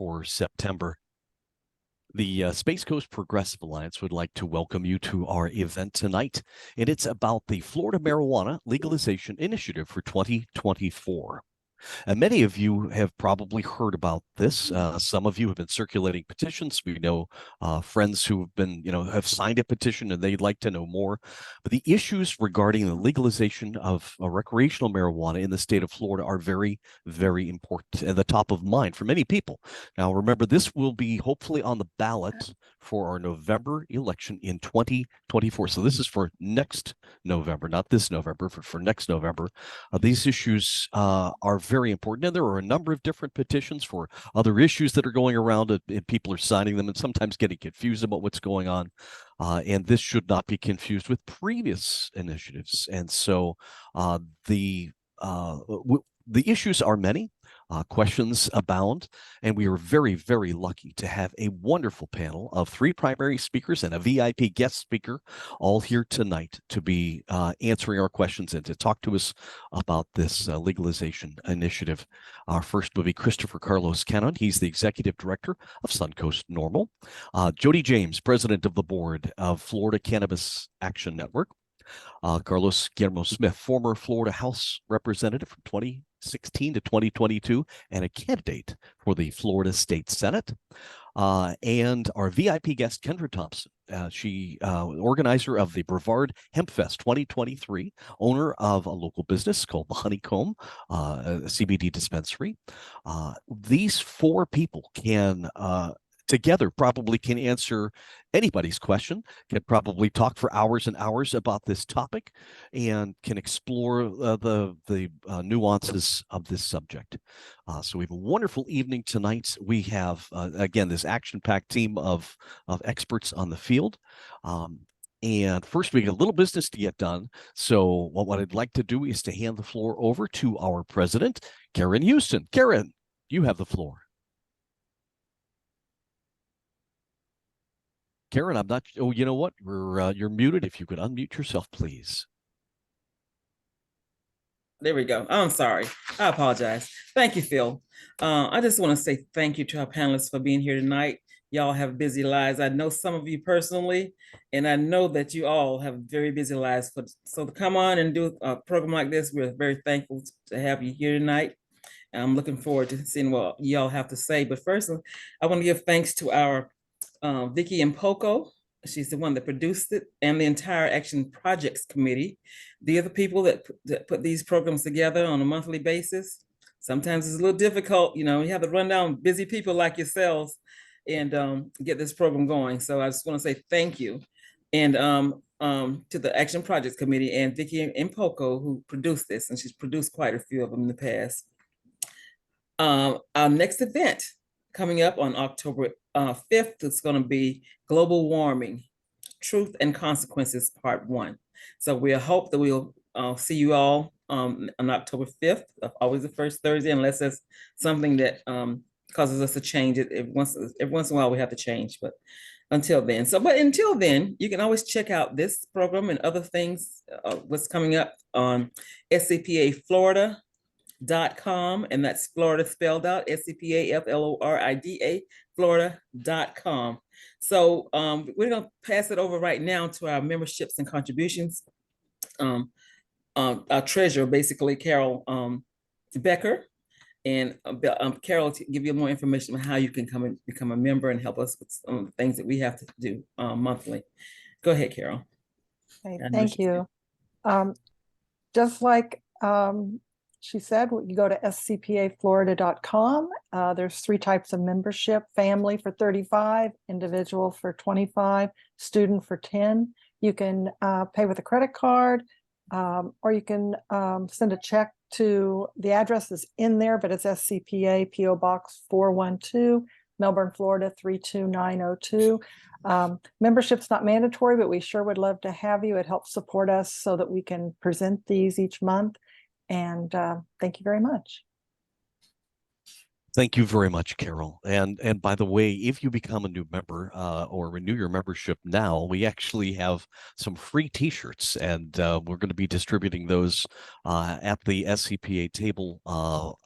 for September. The Space Coast Progressive Alliance would like to welcome you to our event tonight, and it's about the Florida Marijuana Legalization Initiative for 2024. And many of you have probably heard about this. Some of you have been circulating petitions. We know friends who have been, have signed a petition and they'd like to know more. But the issues regarding the legalization of recreational marijuana in the state of Florida are very, very important and the top of mind for many people. Now, remember, this will be hopefully on the ballot for our November election in 2024. So this is for next November, not this November, but for next November. These issues are very important. And there are a number of different petitions for other issues that are going around, and people are signing them and sometimes getting confused about what's going on. And this should not be confused with previous initiatives. And so the issues are many. Questions abound, and we are very, very lucky to have a wonderful panel of 3 primary speakers and a VIP guest speaker all here tonight to be answering our questions and to talk to us about this legalization initiative. Our first will be Christopher Carlos Cannon. He's the Executive Director of Suncoast NORML. Jody James, President of the Board of Florida Cannabis Action Network. Carlos Guillermo Smith, former Florida House Representative from 2016 to 2022 and a candidate for the Florida State Senate. And our VIP guest, Kendra Thompson. She organizer of the Brevard Hemp Fest 2023, owner of a local business called the Honeycomb, a CBD dispensary. These 4 people together probably can answer anybody's question, can probably talk for hours and hours about this topic, and can explore the nuances of this subject. So we have a wonderful evening tonight. We have, again, this action-packed team of experts on the field. And first, we got a little business to get done. So what I'd like to do is to hand the floor over to our president, Karen Houston. Karen, you have the floor. Karen, I'm not. Oh, you know what? You're muted. If you could unmute yourself, please. There we go. I'm sorry. I apologize. Thank you, Phil. I just want to say thank you to our panelists for being here tonight. Y'all have busy lives. I know some of you personally, and I know that you all have very busy lives. So to come on and do a program like this, we're very thankful to have you here tonight. I'm looking forward to seeing what y'all have to say. But first, I want to give thanks to our Vicky and Poco. She's the one that produced it, and the entire Action Projects Committee. They are the people that put these programs together on a monthly basis. Sometimes it's a little difficult, you have to run down busy people like yourselves and get this program going. So I just want to say thank you. And to the Action Projects Committee and Vicky and Poco, who produced this, and she's produced quite a few of them in the past. Our next event coming up on October 5th, it's going to be Global Warming, Truth and Consequences, Part 1. So we hope that we'll see you all on October 5th, always the first Thursday, unless there's something that causes us to change it. Every once in a while we have to change, but until then. But until then, you can always check out this program and other things, what's coming up on SCPAFlorida.com, and that's Florida spelled out, SCPAFLORIDA, Florida.com. So we're going to pass it over right now to our memberships and contributions. Our treasurer, basically, Carol Becker. And Carol to give you more information on how you can come and become a member and help us with some of the things that we have to do monthly. Go ahead, Carol. Okay, thank you. Just like she said, you go to scpaflorida.com. There's 3 types of membership: family for $35, individual for $25, student for $10. You can pay with a credit card, or you can send a check to the address is in there, but it's SCPA PO Box 412, Melbourne, Florida 32902. Membership's not mandatory, but we sure would love to have you. It helps support us so that we can present these each month. And thank you very much. Thank you very much, Carol. And by the way, if you become a new member or renew your membership now, we actually have some free T-shirts, and we're going to be distributing those at the SCPA table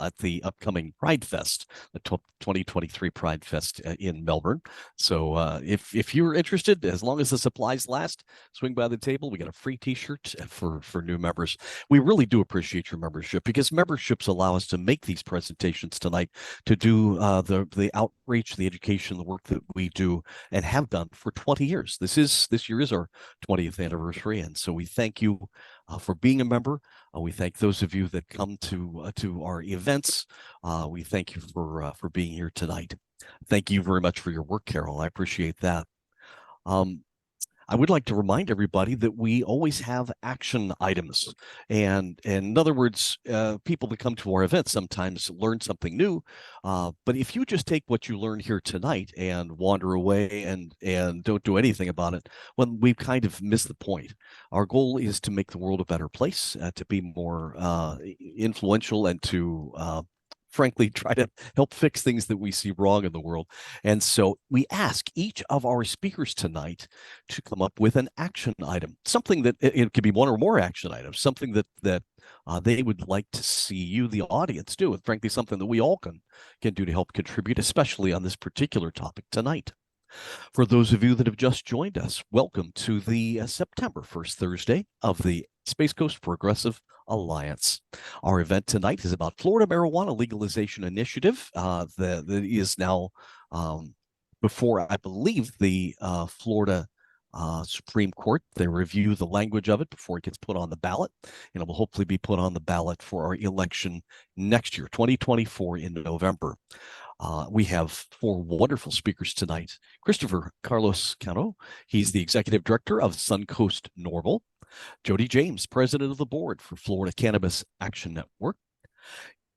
at the upcoming Pride Fest, the 2023 Pride Fest in Melbourne. So if you're interested, as long as the supplies last, swing by the table. We got a free T-shirt for new members. We really do appreciate your membership because memberships allow us to make these presentations tonight, to do the outreach, the education, the work that we do and have done for 20 years. This year is our 20th anniversary, and so we thank you for being a member. We thank those of you that come to our events. We thank you for being here tonight. Thank you very much for your work, Carol. I appreciate that. I would like to remind everybody that we always have action items. And in other words, people that come to our events sometimes learn something new. But if you just take what you learned here tonight and wander away and don't do anything about it, well, we've kind of missed the point. Our goal is to make the world a better place, to be more influential, and to frankly, try to help fix things that we see wrong in the world. And so we ask each of our speakers tonight to come up with an action item, something that it could be one or more action items, something that they would like to see you, the audience, do, and frankly, something that we all can do to help contribute, especially on this particular topic tonight. For those of you that have just joined us, welcome to the September 1st Thursday of the Space Coast Progressive Alliance. Our event tonight is about Florida marijuana legalization initiative that is now before, I believe, the Florida Supreme Court. They review the language of it before it gets put on the ballot, and it will hopefully be put on the ballot for our election next year, 2024, in November. We have four wonderful speakers tonight. Christopher Carlos Cano, he's the executive director of Suncoast Normal. Jody James, president of the board for Florida Cannabis Action Network.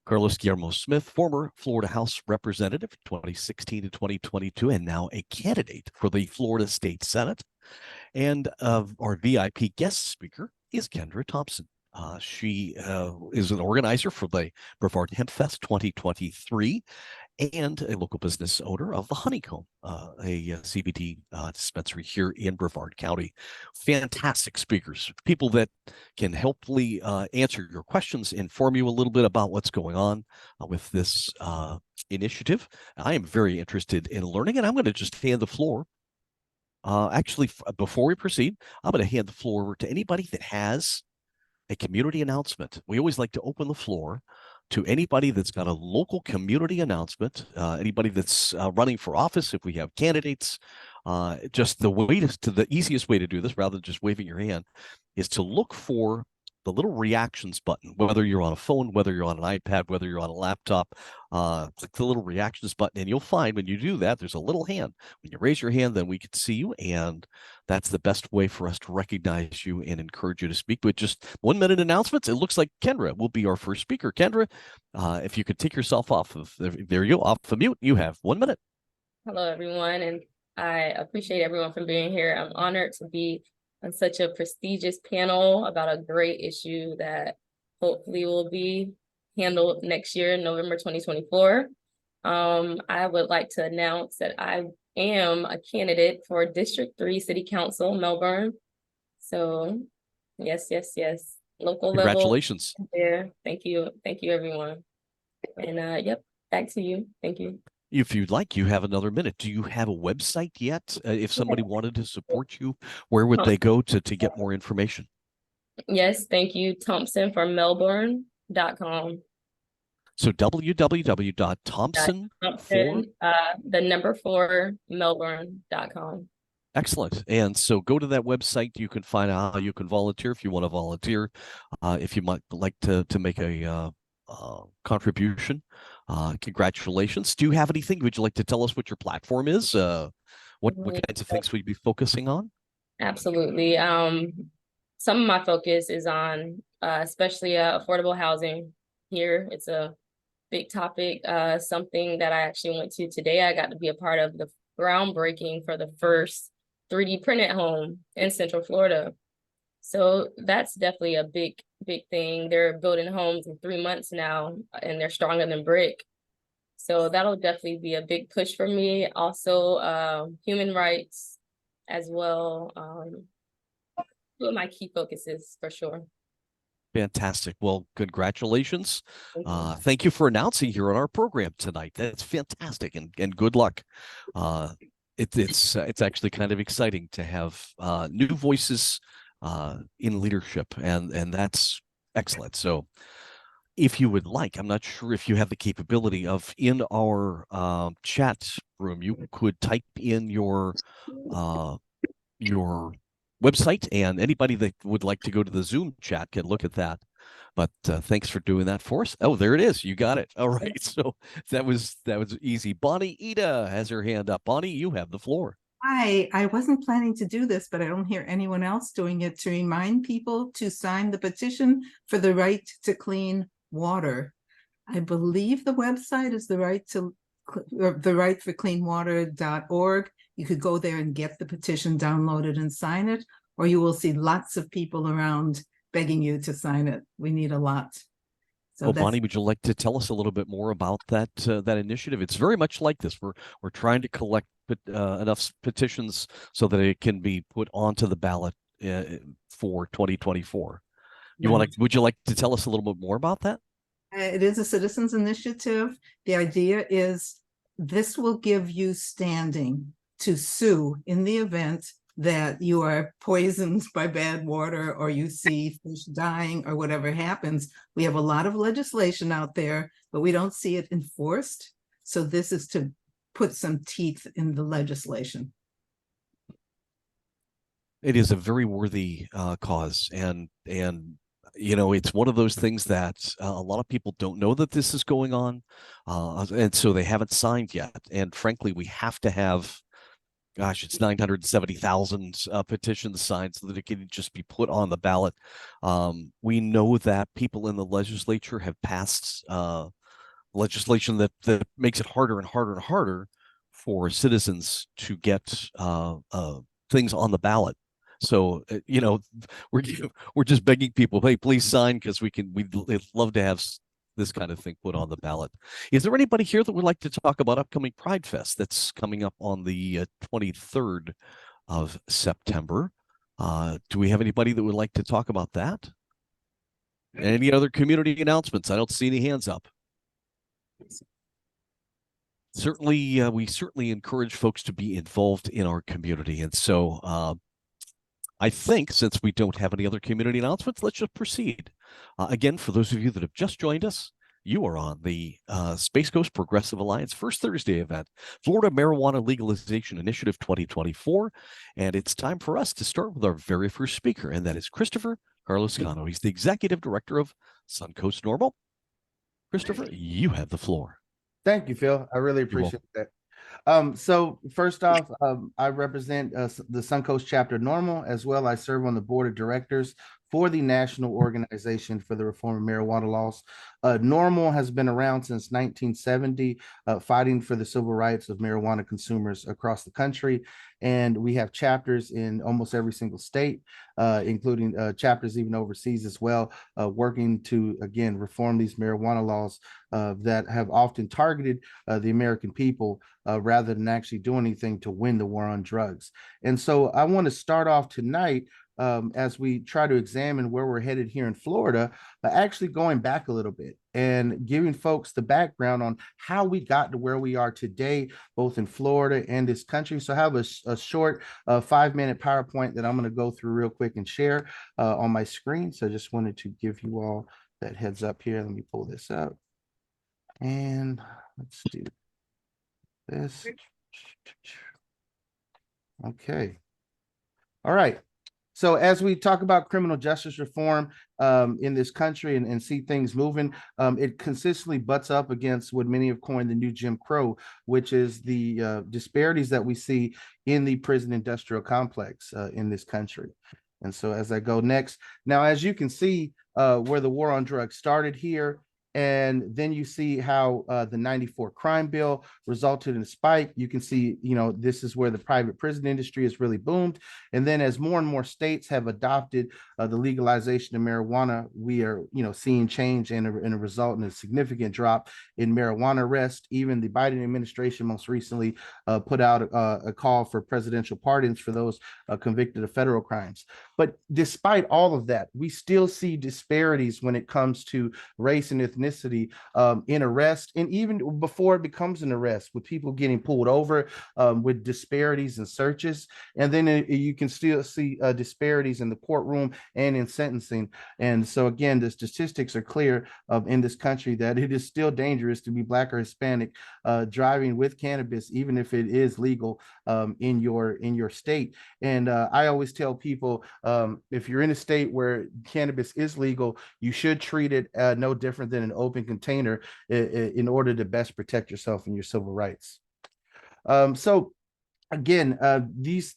Carlos Guillermo Smith, former Florida House Representative 2016 to 2022, and now a candidate for the Florida State Senate. And our VIP guest speaker is Kendra Thompson. She is an organizer for the Brevard Hemp Fest 2023 and a local business owner of the Honeycomb, a CBD dispensary here in Brevard County. Fantastic speakers, people that can helpfully answer your questions, inform you a little bit about what's going on with this initiative. I am very interested in learning, and I'm going to just hand the floor. Actually, before we proceed, I'm going to hand the floor over to anybody that has a community announcement. We always like to open the floor to anybody that's got a local community announcement, anybody that's running for office, if we have candidates. Just the easiest way to do this, rather than just waving your hand, is to look for the little reactions button, whether you're on a phone, whether you're on an iPad, whether you're on a laptop. Click the little reactions button, and you'll find when you do that, there's a little hand. When you raise your hand, then we can see you, and that's the best way for us to recognize you and encourage you to speak. With just 1 minute announcements, it looks like Kendra will be our first speaker. Kendra, if you could take yourself off of there you go, off the mute, you have 1 minute. Hello, everyone, and I appreciate everyone for being here. I'm honored to be on such a prestigious panel about a great issue that hopefully will be handled next year, November 2024. I would like to announce that I am a candidate for District 3 City Council, Melbourne. So yes. Local Congratulations. level. Yeah, thank you, everyone. And yep, back to you. Thank you. If you'd like, you have another minute. Do you have a website yet? If somebody wanted to support you, where would they go to get more information? Yes, thank you. Thompson for Melbourne.com. So www.thompson for the number 4 Melbourne.com. Excellent. And so go to that website. You can find out how you can volunteer if you want to volunteer. If you might like to make a contribution. Congratulations. Do you have anything? Would you like to tell us what your platform is? What kinds of things will you be focusing on? Absolutely. Some of my focus is on especially affordable housing here. It's a big topic, something that I actually went to today. I got to be a part of the groundbreaking for the first 3D printed home in Central Florida. So that's definitely a big thing. They're building homes in 3 months now, and they're stronger than brick. So that'll definitely be a big push for me. Also, human rights as well. Two of my key focuses for sure. Fantastic. Well, congratulations. Thank you. Thank you for announcing here on our program tonight. That's fantastic, and good luck. It's actually kind of exciting to have new voices in leadership, and that's excellent. So, if you would like, I'm not sure if you have the capability of in our chat room, you could type in your website, and anybody that would like to go to the Zoom chat can look at that. But thanks for doing that for us. Oh, there it is. You got it. All right. So that was easy. Bonnie Ida has her hand up. Bonnie, you have the floor. Hi, I wasn't planning to do this, but I don't hear anyone else doing it, to remind people to sign the petition for the right to clean water. I believe the website is the right for clean water.org. You could go there and get the petition downloaded and sign it, or you will see lots of people around begging you to sign it. We need a lot. So well, Bonnie, would you like to tell us a little bit more about that initiative? It's very much like this. We're trying to collect enough petitions so that it can be put onto the ballot for 2024. Would you like to tell us a little bit more about that? It is a citizens initiative. The idea is this will give you standing to sue in the event that you are poisoned by bad water, or you see fish dying, or whatever happens. We have a lot of legislation out there, but we don't see it enforced. So this is to put some teeth in the legislation. It is a very worthy cause, and you know, it's one of those things that a lot of people don't know that this is going on, and so they haven't signed yet. And frankly, we have to have, gosh, it's 970,000 petitions signed so that it can just be put on the ballot. We know that people in the legislature have passed legislation that makes it harder and harder and harder for citizens to get things on the ballot. So you know, we're just begging people, hey, please sign, because we'd love to have this kind of thing put on the ballot. Is there anybody here that would like to talk about upcoming Pride Fest that's coming up on the 23rd of September? Do we have anybody that would like to talk about that? Any other community announcements? I don't see any hands up. Certainly, we certainly encourage folks to be involved in our community. And so I think, since we don't have any other community announcements, let's just proceed. Again, for those of you that have just joined us, you are on the Space Coast Progressive Alliance First Thursday event, Florida Marijuana Legalization Initiative 2024. And it's time for us to start with our very first speaker, and that is Christopher Carlos Cano. He's the Executive Director of Suncoast NORML. Christopher, you have the floor. Thank you, Phil. I really appreciate that. So first off, I represent the Suncoast Chapter NORML, as well. I serve on the board of directors for the National Organization for the Reform of Marijuana Laws. NORML has been around since 1970, fighting for the civil rights of marijuana consumers across the country. And we have chapters in almost every single state, including chapters even overseas as well, working to, again, reform these marijuana laws that have often targeted the American people rather than actually do anything to win the war on drugs. And so I want to start off tonight as we try to examine where we're headed here in Florida, but actually going back a little bit and giving folks the background on how we got to where we are today, both in Florida and this country. So I have a short 5-minute PowerPoint that I'm going to go through real quick and share on my screen. So I just wanted to give you all that heads up here. Let me pull this up. And let's do this. Okay. All right. So as we talk about criminal justice reform in this country and see things moving, it consistently butts up against what many have coined the new Jim Crow, which is the disparities that we see in the prison industrial complex in this country. And so as I go next, now, as you can see, where the war on drugs started here And then you see how the 94 crime bill resulted in a spike. You can see, this is where the private prison industry has really boomed. And then as more and more states have adopted the legalization of marijuana, we are, seeing change and a result in a significant drop in marijuana arrest. Even the Biden administration most recently put out a call for presidential pardons for those convicted of federal crimes. But despite all of that, we still see disparities when it comes to race and ethnicity in arrest, and even before it becomes an arrest, with people getting pulled over, with disparities in searches. And then you can still see disparities in the courtroom and in sentencing. And so again, the statistics are clear in this country that it is still dangerous to be Black or Hispanic driving with cannabis, even if it is legal in your state. And I always tell people, if you're in a state where cannabis is legal, you should treat it no different than an open container in order to best protect yourself and your civil rights. So again, this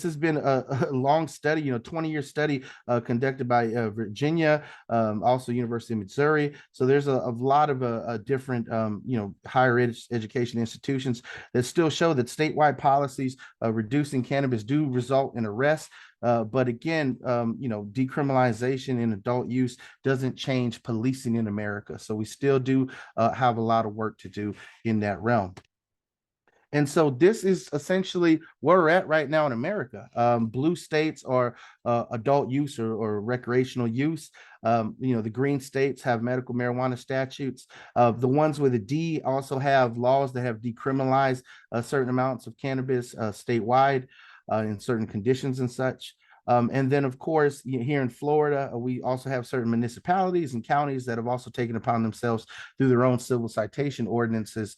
has been a long study, 20-year study conducted by Virginia, also University of Missouri. So there's a lot of different, higher education institutions that still show that statewide policies reducing cannabis do result in arrests. But again, decriminalization in adult use doesn't change policing in America. So we still do have a lot of work to do in that realm. And so this is essentially where we're at right now in America. Blue states are adult use or recreational use. The green states have medical marijuana statutes. The ones with a D also have laws that have decriminalized certain amounts of cannabis statewide in certain conditions and such. And then, of course, here in Florida, we also have certain municipalities and counties that have also taken upon themselves through their own civil citation ordinances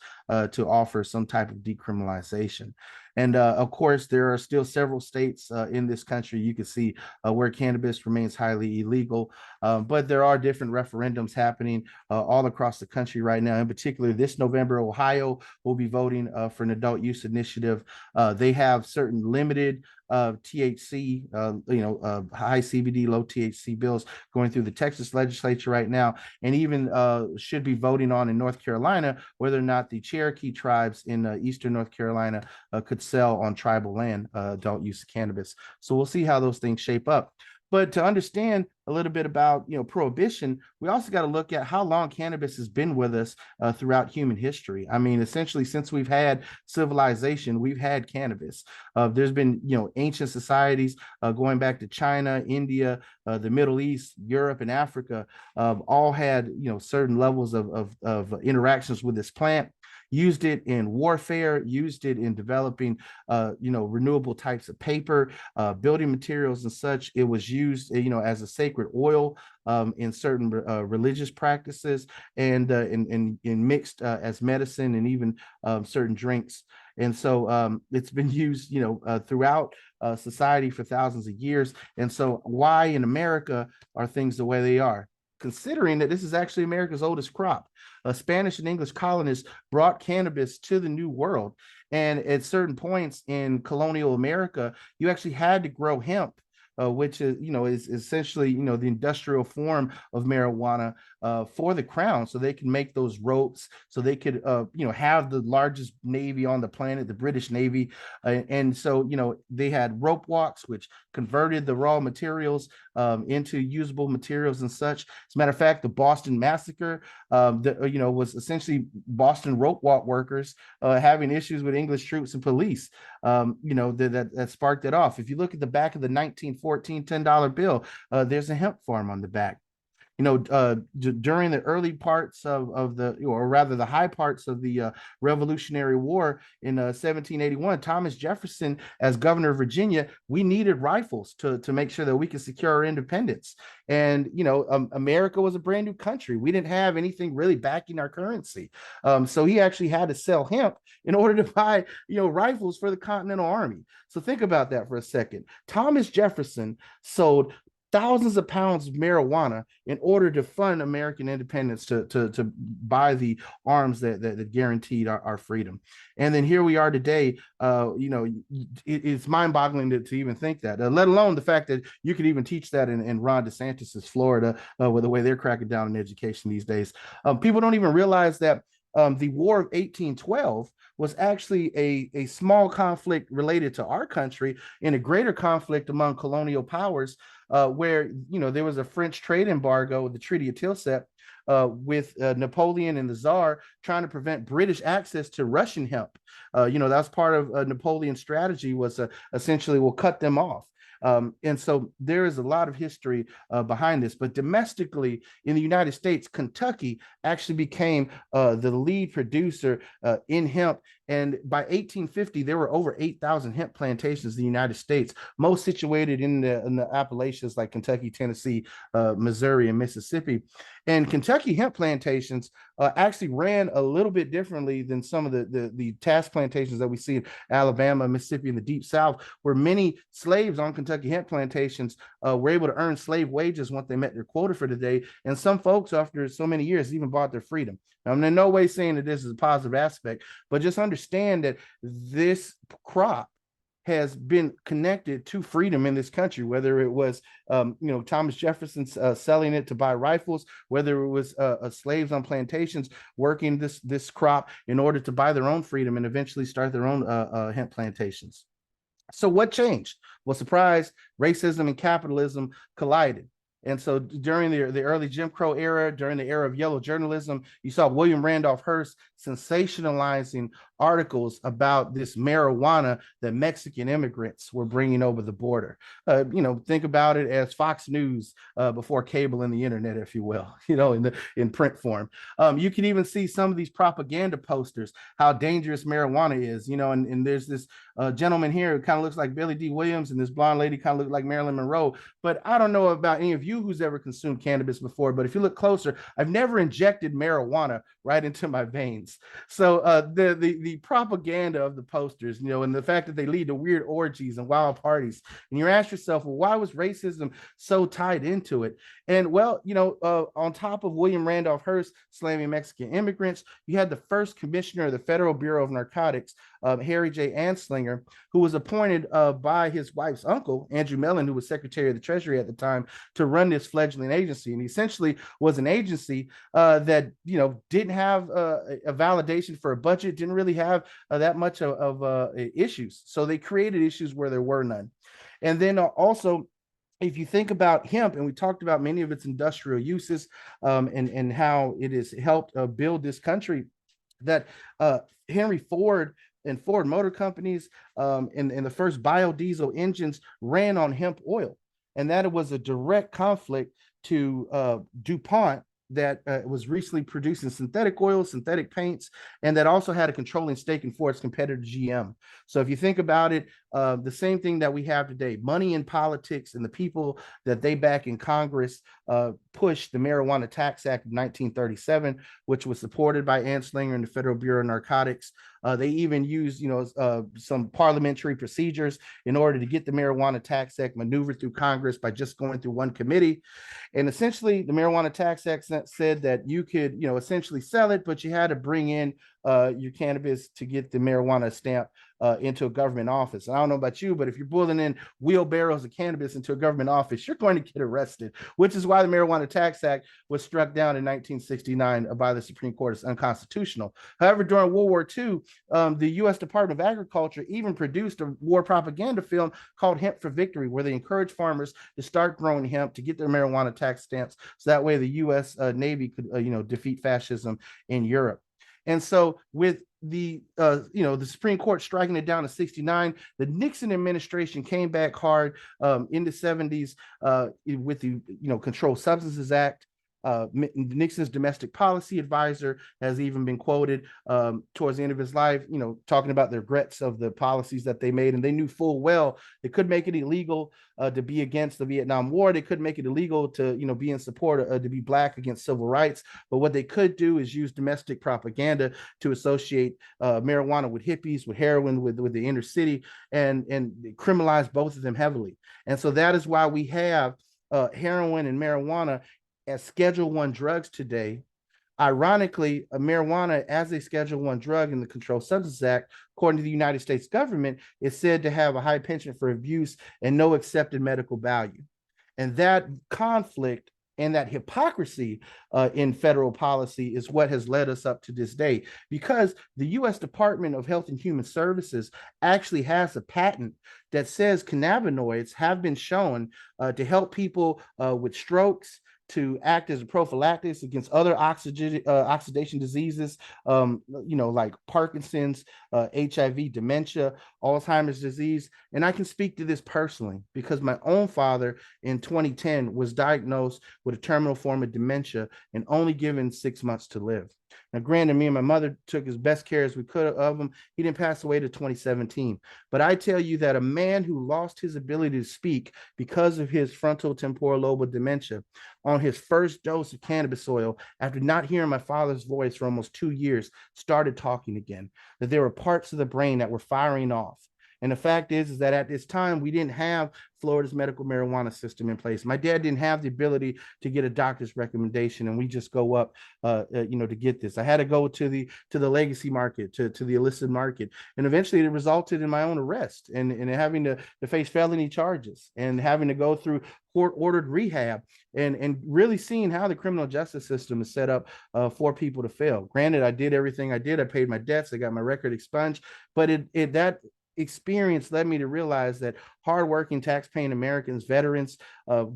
to offer some type of decriminalization. And of course, there are still several states in this country you can see where cannabis remains highly illegal. But there are different referendums happening all across the country right now. In particular, this November, Ohio will be voting for an adult use initiative. They have certain limited THC, high CBD, low THC bills going through the Texas legislature right now, and even should be voting on in North Carolina whether or not the Cherokee tribes in eastern North Carolina could sell on tribal land adult use of cannabis. So we'll see how those things shape up. But to understand a little bit about prohibition, we also got to look at how long cannabis has been with us throughout human history. I mean, essentially, since we've had civilization, we've had cannabis. There's been ancient societies going back to China, India, the Middle East, Europe, and Africa, all had certain levels of interactions with this plant. Used it in warfare, used it in developing, renewable types of paper, building materials and such. It was used, as a sacred oil in certain religious practices, and mixed as medicine and even certain drinks. And so it's been used, throughout society for thousands of years. And so why in America are things the way they are? Considering that this is actually America's oldest crop. Spanish and English colonists brought cannabis to the New World. And at certain points in colonial America, you actually had to grow hemp, which is essentially, the industrial form of marijuana for the crown, so they can make those ropes, so they could, have the largest navy on the planet, the British Navy. And so, they had rope walks, which converted the raw materials into usable materials and such. As a matter of fact, the Boston Massacre, was essentially Boston rope walk workers having issues with English troops and police. That sparked it off. If you look at the back of the 1914 $10 bill, there's a hemp farm on the back. During the early parts of the, or rather the high parts of the Revolutionary War in 1781, Thomas Jefferson, as governor of Virginia, we needed rifles to make sure that we could secure our independence. And, America was a brand new country. We didn't have anything really backing our currency. So he actually had to sell hemp in order to buy, rifles for the Continental Army. So think about that for a second. Thomas Jefferson sold thousands of pounds of marijuana in order to fund American independence, to buy the arms that guaranteed our freedom. And then here we are today. It's mind-boggling to even think that, let alone the fact that you could even teach that in Ron DeSantis's Florida, with the way they're cracking down on education these days. People don't even realize that the War of 1812 was actually a small conflict related to our country in a greater conflict among colonial powers, where there was a French trade embargo, the Treaty of Tilsit, with Napoleon and the Tsar trying to prevent British access to Russian hemp. That's part of Napoleon's strategy, was essentially we'll cut them off. And so there is a lot of history behind this. But domestically in the United States, Kentucky actually became the lead producer in hemp. And by 1850, there were over 8,000 hemp plantations in the United States, most situated in the Appalachians like Kentucky, Tennessee, Missouri, and Mississippi. And Kentucky hemp plantations actually ran a little bit differently than some of the task plantations that we see in Alabama, Mississippi, and the Deep South, where many slaves on Kentucky hemp plantations were able to earn slave wages once they met their quota for the day. And some folks, after so many years, even bought their freedom. Now, I'm in no way saying that this is a positive aspect, but just understand that this crop has been connected to freedom in this country, whether it was, Thomas Jefferson selling it to buy rifles, whether it was slaves on plantations working this crop in order to buy their own freedom and eventually start their own hemp plantations. So what changed? Well, surprise, racism and capitalism collided. And so during the early Jim Crow era, during the era of yellow journalism, you saw William Randolph Hearst sensationalizing articles about this marijuana that Mexican immigrants were bringing over the border. Think about it as Fox News before cable and the internet, if you will, in print form. You can even see some of these propaganda posters, how dangerous marijuana is, and there's this gentleman here who kind of looks like Billy D. Williams, and this blonde lady kind of looks like Marilyn Monroe. But I don't know about any of you who's ever consumed cannabis before, but if you look closer, I've never injected marijuana right into my veins. So the propaganda of the posters, and the fact that they lead to weird orgies and wild parties, and you ask yourself, well, why was racism so tied into it? And well, on top of William Randolph Hearst slamming Mexican immigrants, you had the first commissioner of the Federal Bureau of Narcotics, Harry J. Anslinger, who was appointed by his wife's uncle, Andrew Mellon, who was Secretary of the Treasury at the time, to run this fledgling agency. And he essentially was an agency that, didn't have a validation for a budget, didn't really have that much of issues. So they created issues where there were none. And then also, if you think about hemp, and we talked about many of its industrial uses and how it has helped build this country, that Henry Ford and Ford Motor Companies and the first biodiesel engines ran on hemp oil. And that it was a direct conflict to DuPont, that was recently producing synthetic oils, synthetic paints, and that also had a controlling stake in Ford's competitor GM. So if you think about it, the same thing that we have today, money in politics and the people that they back in Congress pushed the Marijuana Tax Act of 1937, which was supported by Anslinger and the Federal Bureau of Narcotics. They even used, some parliamentary procedures in order to get the Marijuana Tax Act maneuvered through Congress by just going through one committee. And essentially, the Marijuana Tax Act said that you could, essentially sell it, but you had to bring in your cannabis to get the marijuana stamp into a government office. And I don't know about you, but if you're pulling in wheelbarrows of cannabis into a government office, you're going to get arrested, which is why the Marijuana Tax Act was struck down in 1969 by the Supreme Court as unconstitutional. However, during World War II, the U.S. Department of Agriculture even produced a war propaganda film called Hemp for Victory, where they encouraged farmers to start growing hemp to get their marijuana tax stamps, so that way the U.S. Navy could, defeat fascism in Europe. And so with the Supreme Court striking it down in 69, the Nixon administration came back hard in the 70s with the Controlled Substances Act. Nixon's domestic policy advisor has even been quoted towards the end of his life, talking about the regrets of the policies that they made. And they knew full well they could make it illegal to be against the Vietnam War. They could make it illegal to, be in support to be Black against civil rights. But what they could do is use domestic propaganda to associate marijuana with hippies, with heroin, with the inner city, and criminalize both of them heavily. And so that is why we have heroin and marijuana as Schedule I drugs today. Ironically, marijuana as a Schedule I drug in the Controlled Substances Act, according to the United States government, is said to have a high penchant for abuse and no accepted medical value. And that conflict and that hypocrisy in federal policy is what has led us up to this day, because the U.S. Department of Health and Human Services actually has a patent that says cannabinoids have been shown to help people with strokes, to act as a prophylactic against other oxidation diseases, like Parkinson's, HIV, dementia, Alzheimer's disease. And I can speak to this personally because my own father in 2010 was diagnosed with a terminal form of dementia and only given 6 months to live. Now, granted, me and my mother took as best care as we could of him. He didn't pass away to 2017. But I tell you that a man who lost his ability to speak because of his frontal temporal lobe dementia on his first dose of cannabis oil, after not hearing my father's voice for almost 2 years, started talking again, that there were parts of the brain that were firing off. And the fact is that at this time, we didn't have Florida's medical marijuana system in place. My dad didn't have the ability to get a doctor's recommendation, and we just go up, to get this. I had to go to the legacy market, to the illicit market, and eventually it resulted in my own arrest and having to face felony charges and having to go through court-ordered rehab and really seeing how the criminal justice system is set up for people to fail. Granted, I did everything I did. I paid my debts. I got my record expunged, but that experience led me to realize that hardworking, tax-paying Americans, veterans,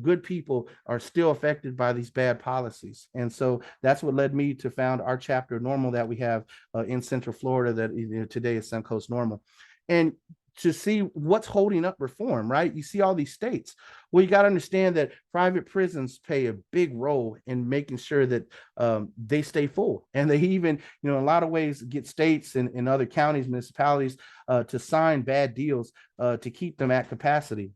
good people are still affected by these bad policies. And so that's what led me to found our chapter of Normal that we have in Central Florida that today is Suncoast Normal. And to see what's holding up reform, right? You see all these states. Well, you got to understand that private prisons play a big role in making sure that they stay full. And they even, in a lot of ways, get states and other counties, municipalities to sign bad deals to keep them at capacity.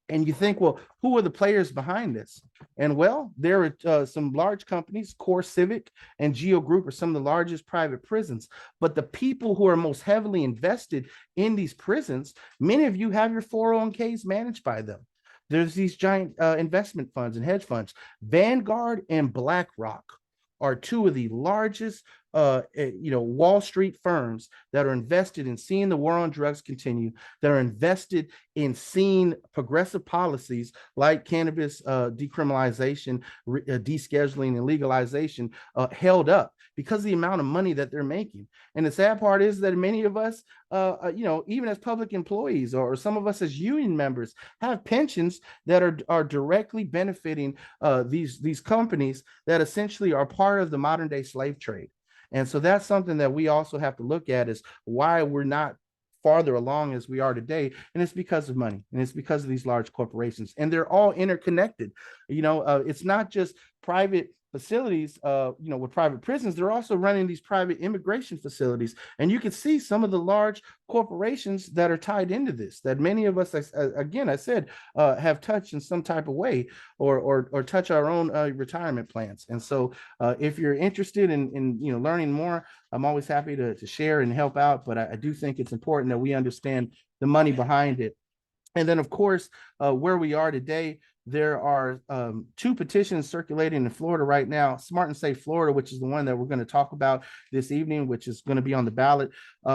And you think, well, who are the players behind this? And well, there are some large companies, Core Civic and Geo Group are some of the largest private prisons. But the people who are most heavily invested in these prisons, many of you have your 401ks managed by them. There's these giant investment funds and hedge funds. Vanguard and BlackRock are two of the largest Wall Street firms that are invested in seeing the war on drugs continue, that are invested in seeing progressive policies like cannabis decriminalization, descheduling, and legalization held up because of the amount of money that they're making. And the sad part is that many of us, even as public employees or some of us as union members, have pensions that are directly benefiting these companies that essentially are part of the modern day slave trade. And so that's something that we also have to look at, is why we're not farther along as we are today. And it's because of money, and it's because of these large corporations, and they're all interconnected. It's not just private facilities, with private prisons. They're also running these private immigration facilities. And you can see some of the large corporations that are tied into this, that many of us, have touched in some type of way or touch our own retirement plans. And so if you're interested in learning more, I'm always happy to share and help out. But I do think it's important that we understand the money behind it. And then, of course, where we are today, there are 2 petitions circulating in Florida right now. Smart and Safe Florida, which is the one that we're going to talk about this evening, which is going to be on the ballot.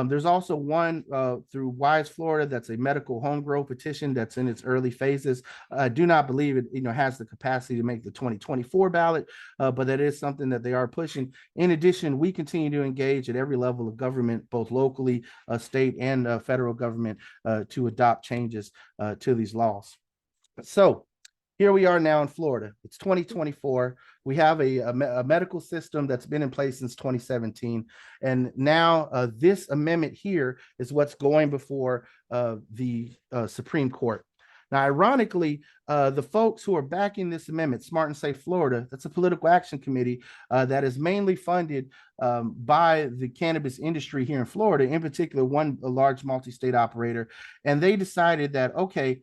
There's also one through Wise Florida that's a medical home grow petition that's in its early phases. I do not believe it has the capacity to make the 2024 ballot, but that is something that they are pushing. In addition, we continue to engage at every level of government, both locally, state, and federal government, to adopt changes to these laws. So here we are now in Florida. It's 2024. We have a medical system that's been in place since 2017. And now this amendment here is what's going before the Supreme Court. Now, ironically, the folks who are backing this amendment, Smart and Safe Florida, that's a political action committee that is mainly funded by the cannabis industry here in Florida, in particular, a large multi-state operator. And they decided that, okay,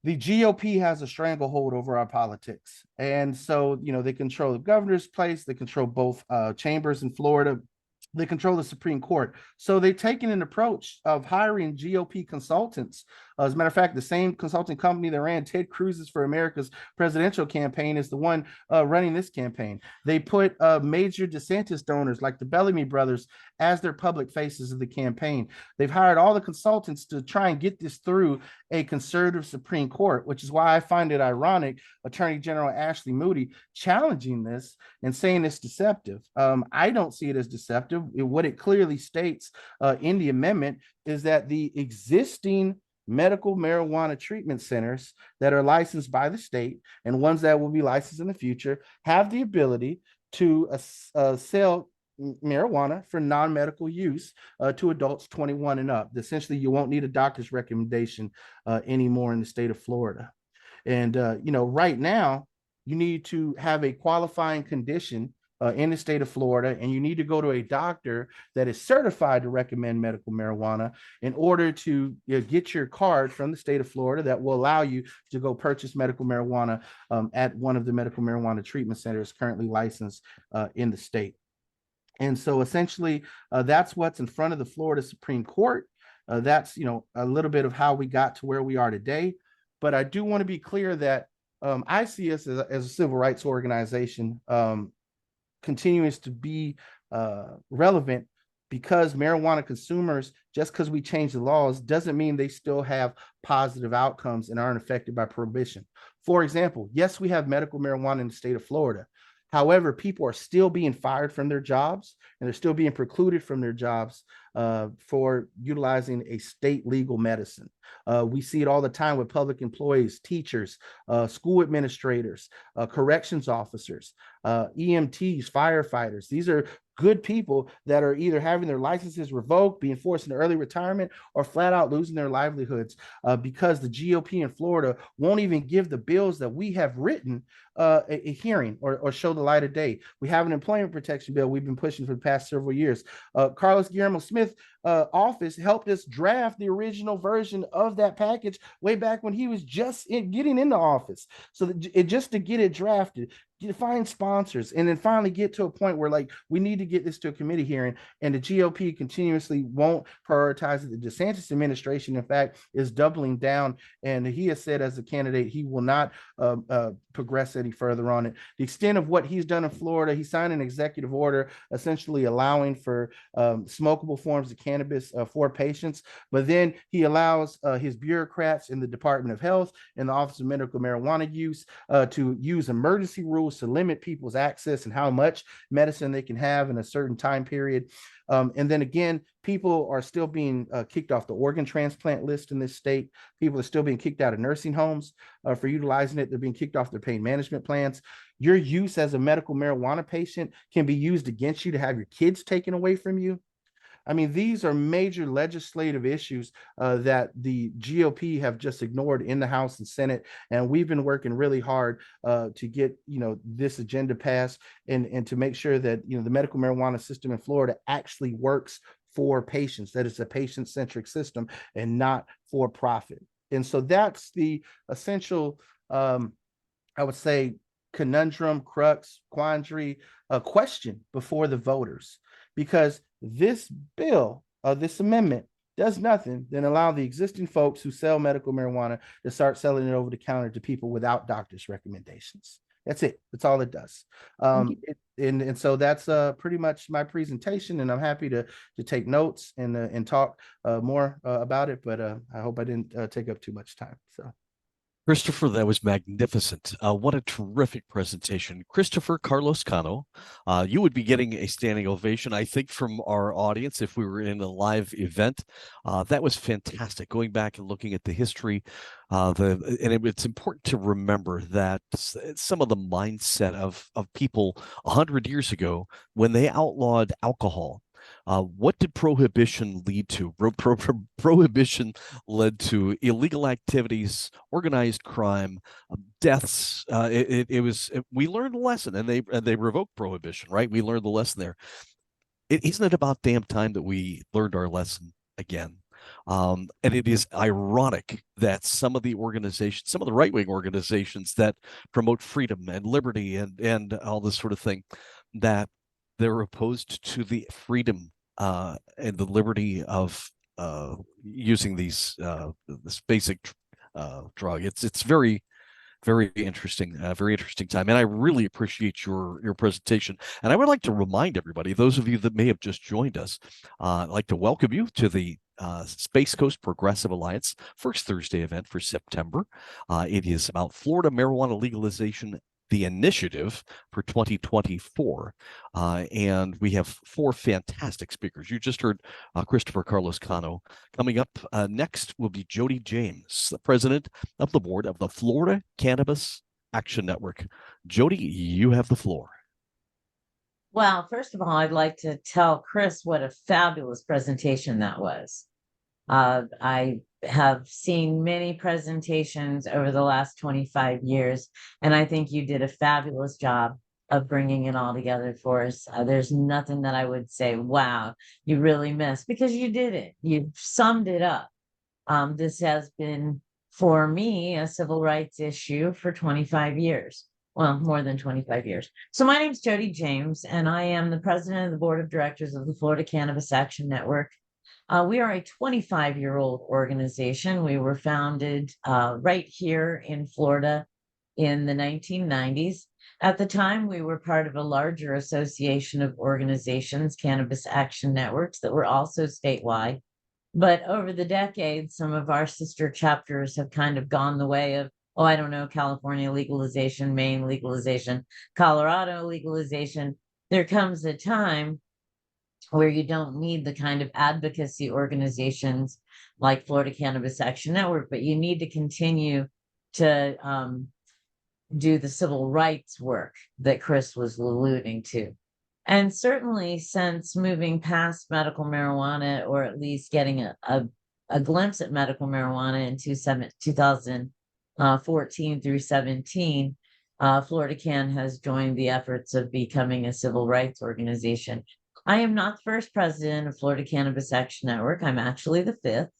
the GOP has a stranglehold over our politics. And so, they control the governor's place, they control both chambers in Florida. They control the Supreme Court. So they've taken an approach of hiring GOP consultants. As a matter of fact, the same consulting company that ran Ted Cruz's for America's presidential campaign is the one running this campaign. They put major DeSantis donors like the Bellamy brothers as their public faces of the campaign. They've hired all the consultants to try and get this through a conservative Supreme Court, which is why I find it ironic Attorney General Ashley Moody challenging this and saying it's deceptive. I don't see it as deceptive. What it clearly states in the amendment is that the existing medical marijuana treatment centers that are licensed by the state and ones that will be licensed in the future have the ability to sell marijuana for non-medical use to adults 21 and up. Essentially, you won't need a doctor's recommendation anymore in the state of Florida. And, right now, you need to have a qualifying condition in the state of Florida, and you need to go to a doctor that is certified to recommend medical marijuana in order to get your card from the state of Florida that will allow you to go purchase medical marijuana at one of the medical marijuana treatment centers currently licensed in the state. And so essentially, that's what's in front of the Florida Supreme Court. That's, a little bit of how we got to where we are today. But I do want to be clear that I see us as a civil rights organization continues to be relevant because marijuana consumers, just because we change the laws, doesn't mean they still have positive outcomes and aren't affected by prohibition. For example, yes, we have medical marijuana in the state of Florida. However, people are still being fired from their jobs and they're still being precluded from their jobs for utilizing a state legal medicine. We see it all the time with public employees, teachers, school administrators, corrections officers, EMTs, firefighters. These are good people that are either having their licenses revoked, being forced into early retirement, or flat out losing their livelihoods because the GOP in Florida won't even give the bills that we have written a hearing or show the light of day. We have an employment protection bill we've been pushing for the past several years. Carlos Guillermo Smith office helped us draft the original version of that package way back when he was just getting into office. So just to get it drafted, find sponsors, and then finally get to a point where we need to get this to a committee hearing, and the GOP continuously won't prioritize it. The DeSantis administration, in fact, is doubling down, and he has said as a candidate he will not progress any further on it. The extent of what he's done in Florida, he signed an executive order essentially allowing for smokable forms of cannabis for patients, but then he allows his bureaucrats in the Department of Health and the Office of Medical Marijuana Use to use emergency rules to limit people's access and how much medicine they can have in a certain time period. And then again, people are still being kicked off the organ transplant list in this state. People are still being kicked out of nursing homes for utilizing it. They're being kicked off their pain management plans. Your use as a medical marijuana patient can be used against you to have your kids taken away from you. I mean, these are major legislative issues that the GOP have just ignored in the House and Senate. And we've been working really hard to get, this agenda passed and to make sure that, the medical marijuana system in Florida actually works for patients, that it's a patient-centric system and not for profit. And so that's the essential, I would say, conundrum, crux, quandary, question before the voters, because this bill, this amendment, does nothing than allow the existing folks who sell medical marijuana to start selling it over the counter to people without doctors' recommendations. That's it. That's all it does. And so that's pretty much my presentation, and I'm happy to take notes and talk more about it. But I hope I didn't take up too much time. So. Christopher, that was magnificent. What a terrific presentation. Christopher Carlos Cano, you would be getting a standing ovation, I think, from our audience if we were in a live event. That was fantastic. Going back and looking at the history, it's important to remember that some of the mindset of people 100 years ago when they outlawed alcohol, what did prohibition lead to? Prohibition led to illegal activities, organized crime, deaths. We learned a lesson, and they revoked prohibition, right? We learned the lesson there. Isn't it about damn time that we learned our lesson again? And it is ironic that some of the right-wing organizations that promote freedom and liberty and all this sort of thing, that they're opposed to the freedom and the liberty of using this basic drug. It's very very interesting time, and I really appreciate your presentation. And I would like to remind everybody, those of you that may have just joined us, I'd like to welcome you to the Space Coast Progressive Alliance first Thursday event for September. It is about Florida marijuana legalization, the initiative for 2024. And we have 4 fantastic speakers. You just heard Christopher Carlos Cano. Coming up next will be Jody James, the president of the board of the Florida Cannabis Action Network. Jody, you have the floor. Well, first of all, I'd like to tell Chris what a fabulous presentation that was. I have seen many presentations over the last 25 years, and I think you did a fabulous job of bringing it all together for us. There's nothing that I would say, wow, you really missed, because you did it. You summed it up. This has been, for me, a civil rights issue for 25 years. Well, more than 25 years. So my name is Jody James, and I am the president of the board of directors of the Florida Cannabis Action Network. We are a 25-year-old organization. We were founded right here in Florida in the 1990s. At the time, we were part of a larger association of organizations, Cannabis Action Networks, that were also statewide. But over the decades, some of our sister chapters have kind of gone the way of, oh, I don't know, California legalization, Maine legalization, Colorado legalization. There comes a time where you don't need the kind of advocacy organizations like Florida Cannabis Action Network, but you need to continue to do the civil rights work that Chris was alluding to. And certainly since moving past medical marijuana, or at least getting a glimpse at medical marijuana in 2014 through 17, Florida Can has joined the efforts of becoming a civil rights organization. I am not the first president of Florida Cannabis Action Network. I'm actually the 5th.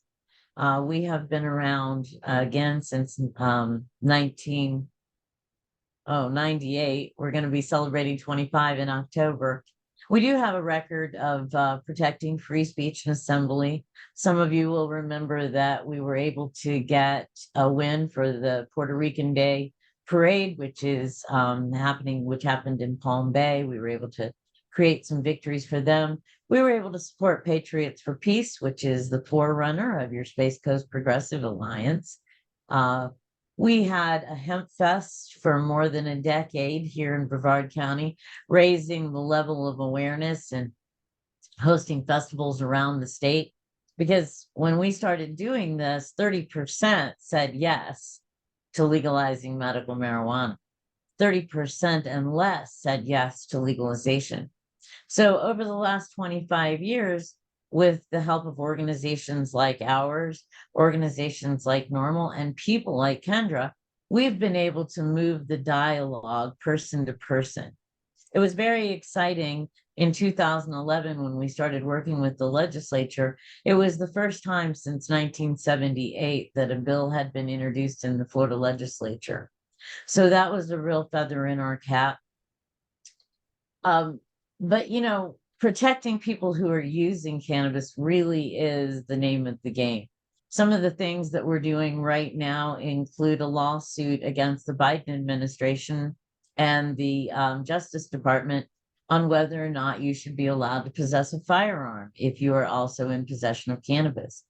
We have been around again since 1998. We're going to be celebrating 25 in October. We do have a record of protecting free speech and assembly. Some of you will remember that we were able to get a win for the Puerto Rican Day Parade, which happened in Palm Bay. We were able to create some victories for them. We were able to support Patriots for Peace, which is the forerunner of your Space Coast Progressive Alliance. We had a hemp fest for more than a decade here in Brevard County, raising the level of awareness and hosting festivals around the state. Because when we started doing this, 30% said yes to legalizing medical marijuana. 30% and less said yes to legalization. So over the last 25 years, with the help of organizations like ours, organizations like Normal, and people like Kendra, we've been able to move the dialogue person to person. It was very exciting in 2011 when we started working with the legislature. It was the first time since 1978 that a bill had been introduced in the Florida legislature. So that was a real feather in our cap. But, you know, protecting people who are using cannabis really is the name of the game. Some of the things that we're doing right now include a lawsuit against the Biden administration and the Justice Department on whether or not you should be allowed to possess a firearm if you are also in possession of cannabis.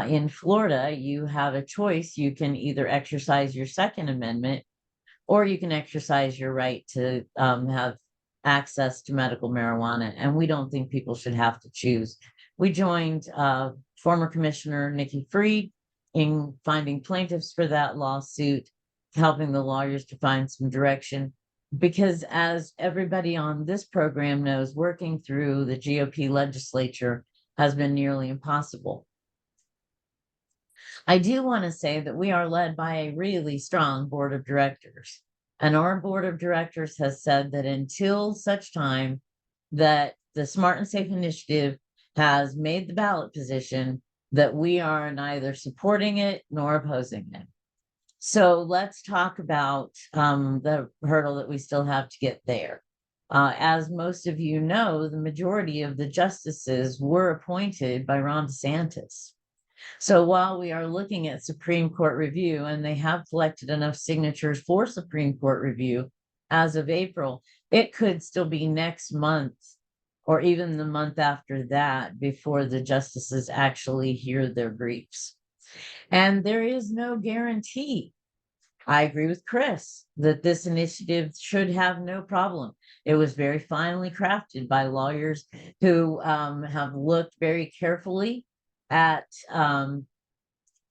In Florida, you have a choice. You can either exercise your Second Amendment, or you can exercise your right to have access to medical marijuana. And we don't think people should have to choose. We joined former Commissioner Nikki Fried in finding plaintiffs for that lawsuit, helping the lawyers to find some direction. Because as everybody on this program knows, working through the GOP legislature has been nearly impossible. I do want to say that we are led by a really strong board of directors. And our board of directors has said that until such time that the Smart and Safe Initiative has made the ballot position, that we are neither supporting it nor opposing it. So let's talk about the hurdle that we still have to get there. As most of you know, the majority of the justices were appointed by Ron DeSantis. So while we are looking at Supreme Court review, and they have collected enough signatures for Supreme Court review as of April, it could still be next month or even the month after that before the justices actually hear their briefs. And there is no guarantee. I agree with Chris that this initiative should have no problem. It was very finely crafted by lawyers who have looked very carefully at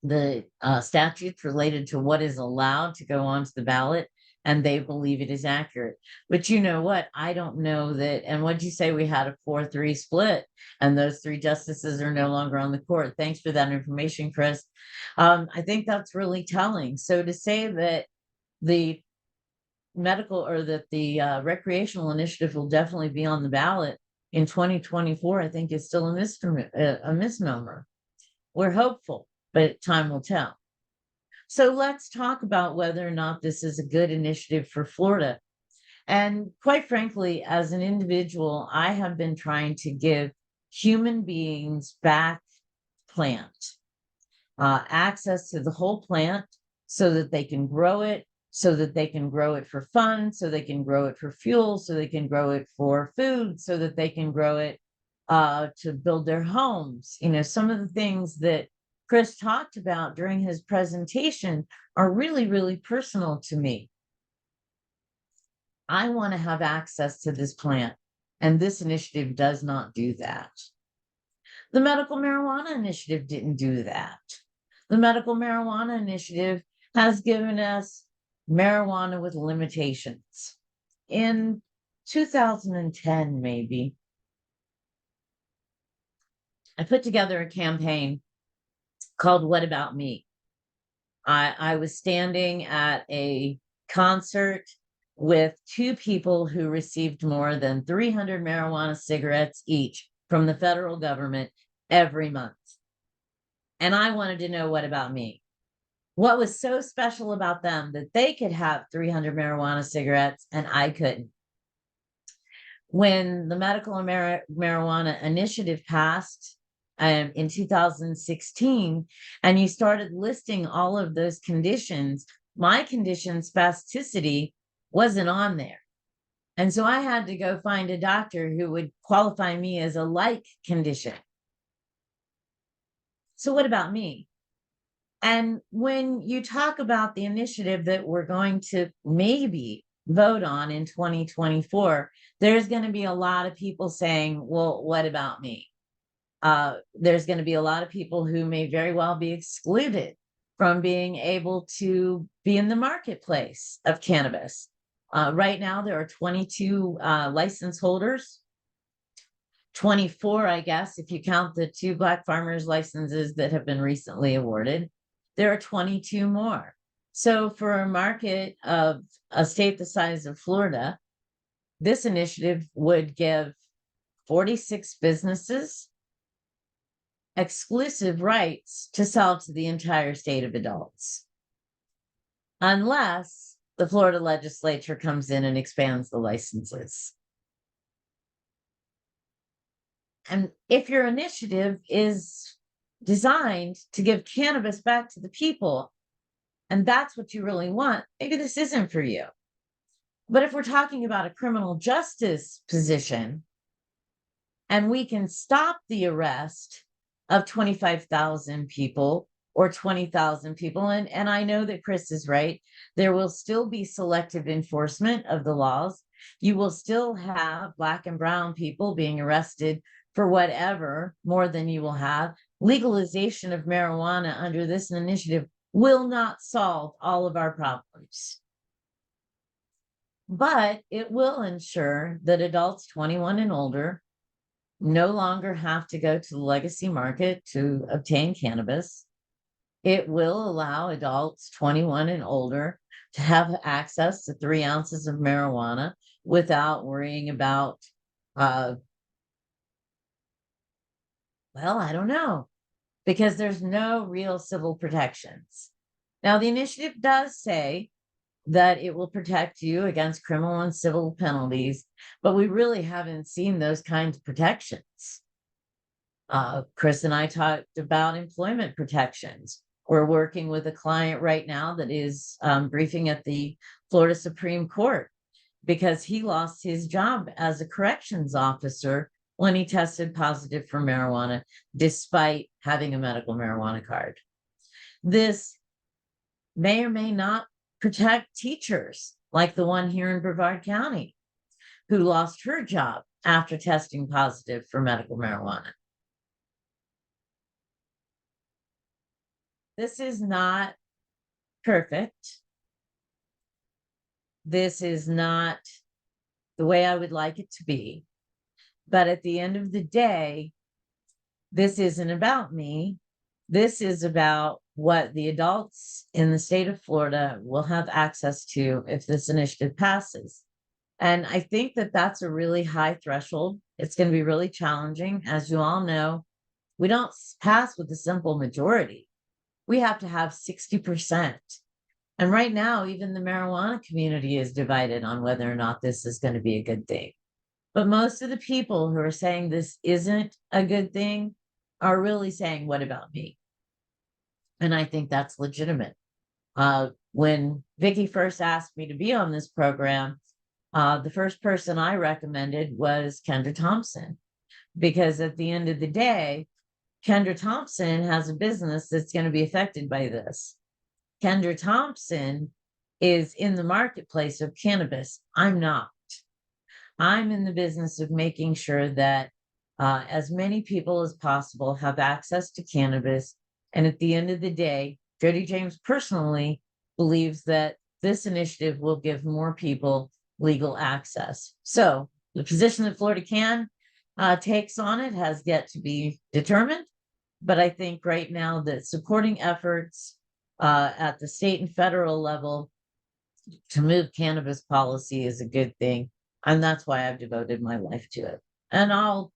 the statutes related to what is allowed to go onto the ballot, and they believe it is accurate. But you know what? I don't know that. And what'd you say? We had a 4-3 split, and those 3 justices are no longer on the court. Thanks for that information, Chris. I think that's really telling. So to say that the medical or that the recreational initiative will definitely be on the ballot in 2024, I think is still a misnomer. We're hopeful, but time will tell. So let's talk about whether or not this is a good initiative for Florida. And quite frankly, as an individual, I have been trying to give human beings back plant, access to the whole plant so that they can grow it, so that they can grow it for fun, so they can grow it for fuel, so they can grow it for food, so that they can grow it to build their homes. You know, some of the things that Chris talked about during his presentation are really, really personal to me. I want to have access to this plant, and this initiative does not do that. The medical marijuana initiative didn't do that. The medical marijuana initiative has given us marijuana with limitations. In 2010, maybe, I put together a campaign called What About Me? I was standing at a concert with 2 people who received more than 300 marijuana cigarettes each from the federal government every month. And I wanted to know, what about me? What was so special about them that they could have 300 marijuana cigarettes and I couldn't? When the medical marijuana initiative passed in 2016, and you started listing all of those conditions, my condition, spasticity, wasn't on there. And so I had to go find a doctor who would qualify me as a like condition. So what about me? And when you talk about the initiative that we're going to maybe vote on in 2024, there's going to be a lot of people saying, well, what about me? There's going to be a lot of people who may very well be excluded from being able to be in the marketplace of cannabis. Right now, there are 22 license holders, 24, I guess, if you count the 2 Black farmers licenses that have been recently awarded. There are 22 more. So for a market of a state the size of Florida, this initiative would give 46 businesses exclusive rights to sell to the entire state of adults, unless the Florida legislature comes in and expands the licenses. And if your initiative is designed to give cannabis back to the people, and that's what you really want, maybe this isn't for you. But if we're talking about a criminal justice position, and we can stop the arrest of 25,000 people or 20,000 people, and I know that Chris is right, there will still be selective enforcement of the laws. You will still have Black and brown people being arrested for whatever more than you will have. Legalization of marijuana under this initiative will not solve all of our problems, but it will ensure that adults 21 and older no longer have to go to the legacy market to obtain cannabis. It will allow adults 21 and older to have access to 3 ounces of marijuana without worrying about, well, I don't know, because there's no real civil protections. Now, the initiative does say that it will protect you against criminal and civil penalties, but we really haven't seen those kinds of protections. Chris and I talked about employment protections. We're working with a client right now that is briefing at the Florida Supreme Court because he lost his job as a corrections officer when he tested positive for marijuana, despite having a medical marijuana card. This may or may not protect teachers, like the one here in Brevard County, who lost her job after testing positive for medical marijuana. This is not perfect. This is not the way I would like it to be. But at the end of the day, this isn't about me. This is about what the adults in the state of Florida will have access to if this initiative passes. And I think that that's a really high threshold. It's going to be really challenging. As you all know, we don't pass with a simple majority. We have to have 60%. And right now, even the marijuana community is divided on whether or not this is going to be a good thing. But most of the people who are saying this isn't a good thing are really saying, what about me? And I think that's legitimate. When Vicki first asked me to be on this program, the first person I recommended was Kendra Thompson, because at the end of the day, Kendra Thompson has a business that's going to be affected by this. Kendra Thompson is in the marketplace of cannabis. I'm not. I'm in the business of making sure that as many people as possible have access to cannabis. And at the end of the day, Jody James personally believes that this initiative will give more people legal access. So the position that Florida can takes on it has yet to be determined. But I think right now that supporting efforts at the state and federal level to move cannabis policy is a good thing. And that's why I've devoted my life to it. And I'll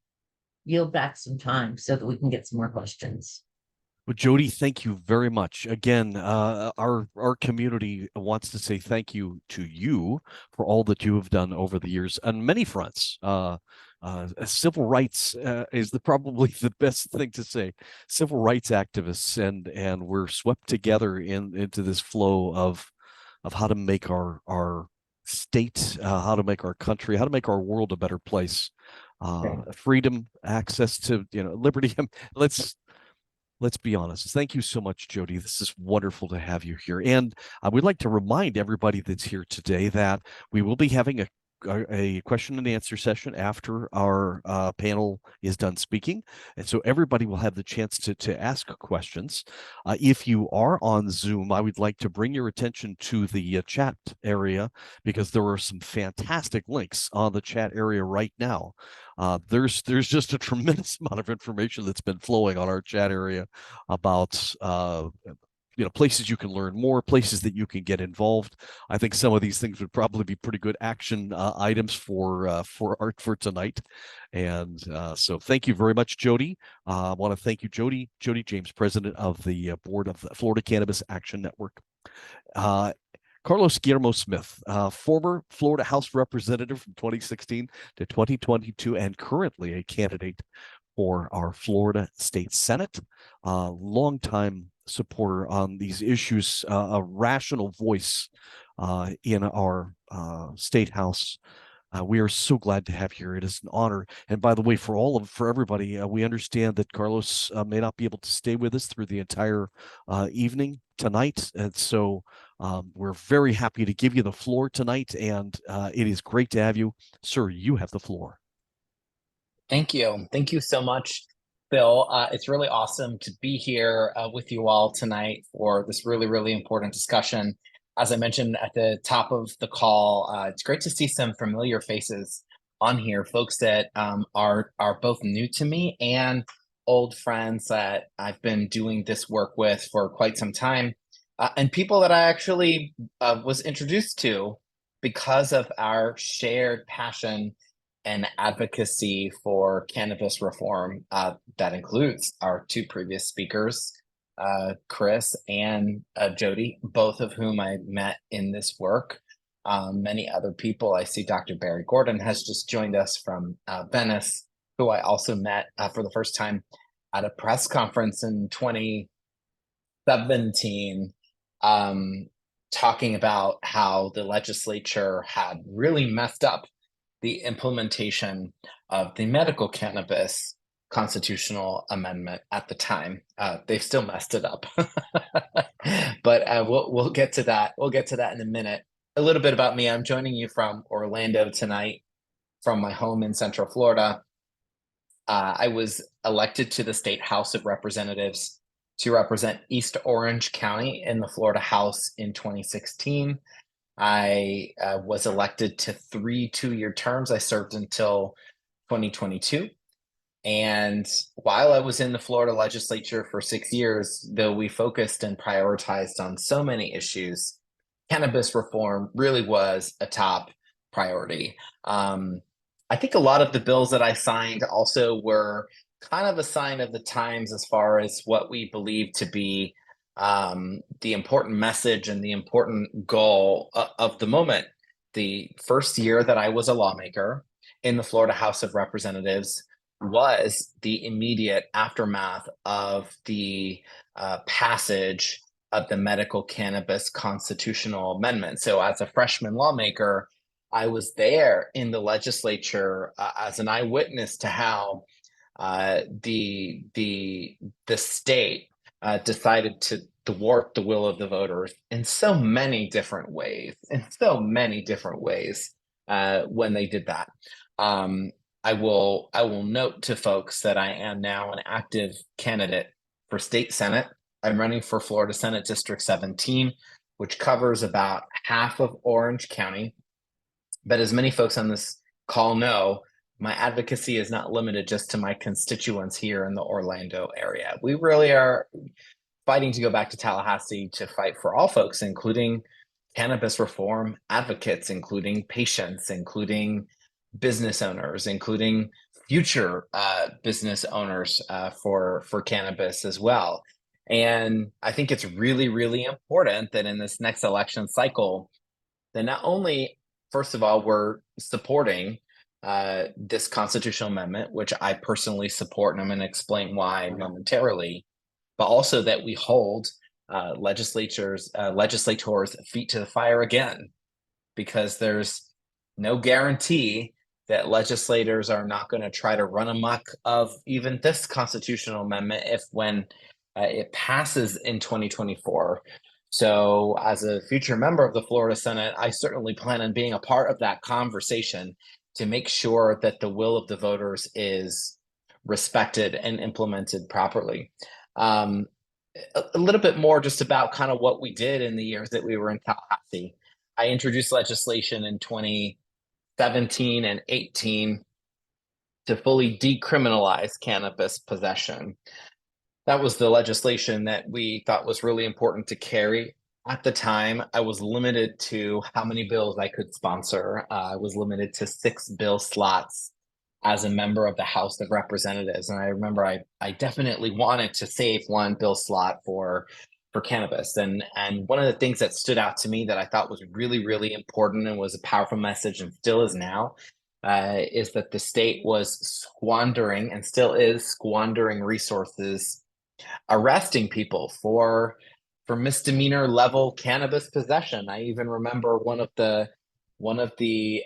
yield back some time so that we can get some more questions. Well, Jody, thank you very much. Again, our community wants to say thank you to you for all that you have done over the years on many fronts. Civil rights is probably the best thing to say. Civil rights activists, and we're swept together into this flow of how to make our state, how to make our country, how to make our world a better place. Freedom, access to liberty. Let's be honest. Thank you so much, Jody. This is wonderful to have you here. And I would like to remind everybody that's here today that we will be having a question and answer session after our panel is done speaking. And so everybody will have the chance to ask questions. If you are on Zoom, I would like to bring your attention to the chat area, because there are some fantastic links on the chat area right now. There's just a tremendous amount of information that's been flowing on our chat area about places you can learn more, places that you can get involved. I think some of these things would probably be pretty good action items for tonight. And so thank you very much, Jody. I want to thank you, Jody James, president of the board of the Florida Cannabis Action Network. Carlos Guillermo Smith, former Florida House Representative from 2016 to 2022, and currently a candidate for our Florida State Senate. Longtime supporter on these issues, a rational voice in our state house. We are so glad to have you here. It is an honor. And by the way, for everybody, we understand that Carlos may not be able to stay with us through the entire evening tonight. And so we're very happy to give you the floor tonight. And it is great to have you. Sir, you have the floor. Thank you. Thank you so much, Phil. It's really awesome to be here with you all tonight for this really, really important discussion. As I mentioned at the top of the call, it's great to see some familiar faces on here, folks that are both new to me and old friends that I've been doing this work with for quite some time, and people that I actually was introduced to because of our shared passion and advocacy for cannabis reform. That includes our two previous speakers, Chris and Jody, both of whom I met in this work. Many other people. I see Dr. Barry Gordon has just joined us from Venice, who I also met for the first time at a press conference in 2017, talking about how the legislature had really messed up the implementation of the medical cannabis constitutional amendment at the time. They've still messed it up, but we'll get to that. We'll get to that in a minute. A little bit about me. I'm joining you from Orlando tonight, from my home in Central Florida. I was elected to the State House of Representatives to represent East Orange County in the Florida House in 2016. I was elected to 3 two-year terms. I served until 2022. And while I was in the Florida legislature for 6 years, though we focused and prioritized on so many issues, cannabis reform really was a top priority. I think a lot of the bills that I signed also were kind of a sign of the times as far as what we believe to be the important message and the important goal of the moment. The first year that I was a lawmaker in the Florida House of Representatives was the immediate aftermath of the passage of the medical cannabis constitutional amendment. So as a freshman lawmaker, I was there in the legislature as an eyewitness to how the state decided to thwart the will of the voters in so many different ways, when they did that. I will note to folks that I am now an active candidate for state Senate. I'm running for Florida Senate District 17, which covers about half of Orange County. But as many folks on this call know, my advocacy is not limited just to my constituents here in the Orlando area. We really are fighting to go back to Tallahassee to fight for all folks, including cannabis reform advocates, including patients, including business owners, including future business owners for cannabis as well. And I think it's really, really important that in this next election cycle, that not only, first of all, we're supporting this constitutional amendment, which I personally support, and I'm going to explain why momentarily, but also that we hold legislators' feet to the fire again, because there's no guarantee that legislators are not going to try to run amok of even this constitutional amendment when it passes in 2024. So as a future member of the Florida Senate, I certainly plan on being a part of that conversation to make sure that the will of the voters is respected and implemented properly. A little bit more just about kind of what we did in the years that we were in Tallahassee. I introduced legislation in 2017 and 18 to fully decriminalize cannabis possession. That was the legislation that we thought was really important to carry. At the time, I was limited to how many bills I could sponsor. I was limited to 6 bill slots as a member of the House of Representatives. And I remember I definitely wanted to save 1 bill slot for cannabis. And one of the things that stood out to me that I thought was really, really important and was a powerful message and still is now, is that the state was squandering and still is squandering resources, arresting people for misdemeanor level cannabis possession. I even remember one of the key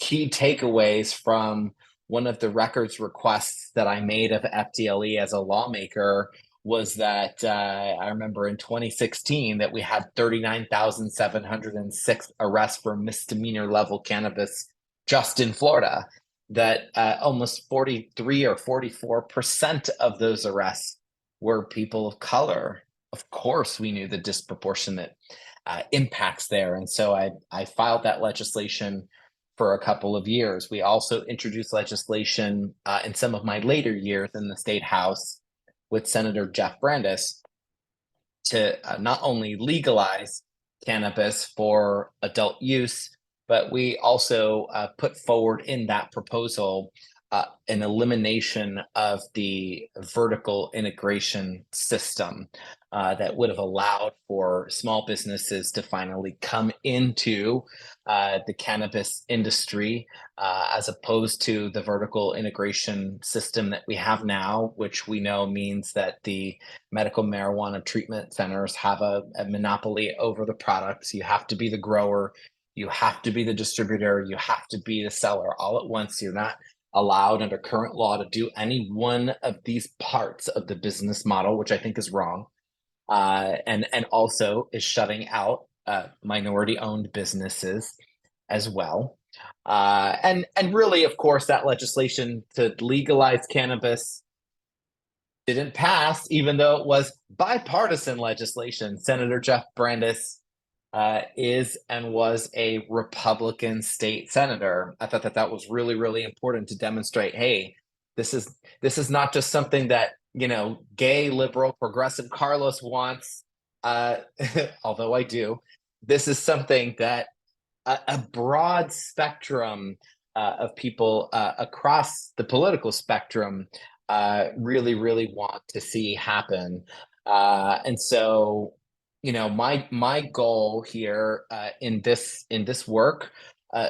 takeaways from one of the records requests that I made of FDLE as a lawmaker was that I remember in 2016 that we had 39,706 arrests for misdemeanor level cannabis just in Florida, that almost 43 or 44% of those arrests were people of color. Of course, we knew the disproportionate impacts there. And so I filed that legislation for a couple of years. We also introduced legislation in some of my later years in the state house with Senator Jeff Brandes to not only legalize cannabis for adult use, but we also put forward in that proposal an elimination of the vertical integration system that would have allowed for small businesses to finally come into the cannabis industry, as opposed to the vertical integration system that we have now, which we know means that the medical marijuana treatment centers have a monopoly over the products. You have to be the grower, you have to be the distributor, you have to be the seller all at once. You're not allowed under current law to do any one of these parts of the business model, which I think is wrong, and also is shutting out minority-owned businesses as well. And really, of course, that legislation to legalize cannabis didn't pass, even though it was bipartisan legislation. Senator Jeff Brandes is and was a Republican state senator. I thought that that was really, really important to demonstrate, hey, this is not just something that, you know, gay, liberal, progressive Carlos wants, although I do. This is something that a broad spectrum of people across the political spectrum really, really want to see happen. And so, you know, my goal here in this work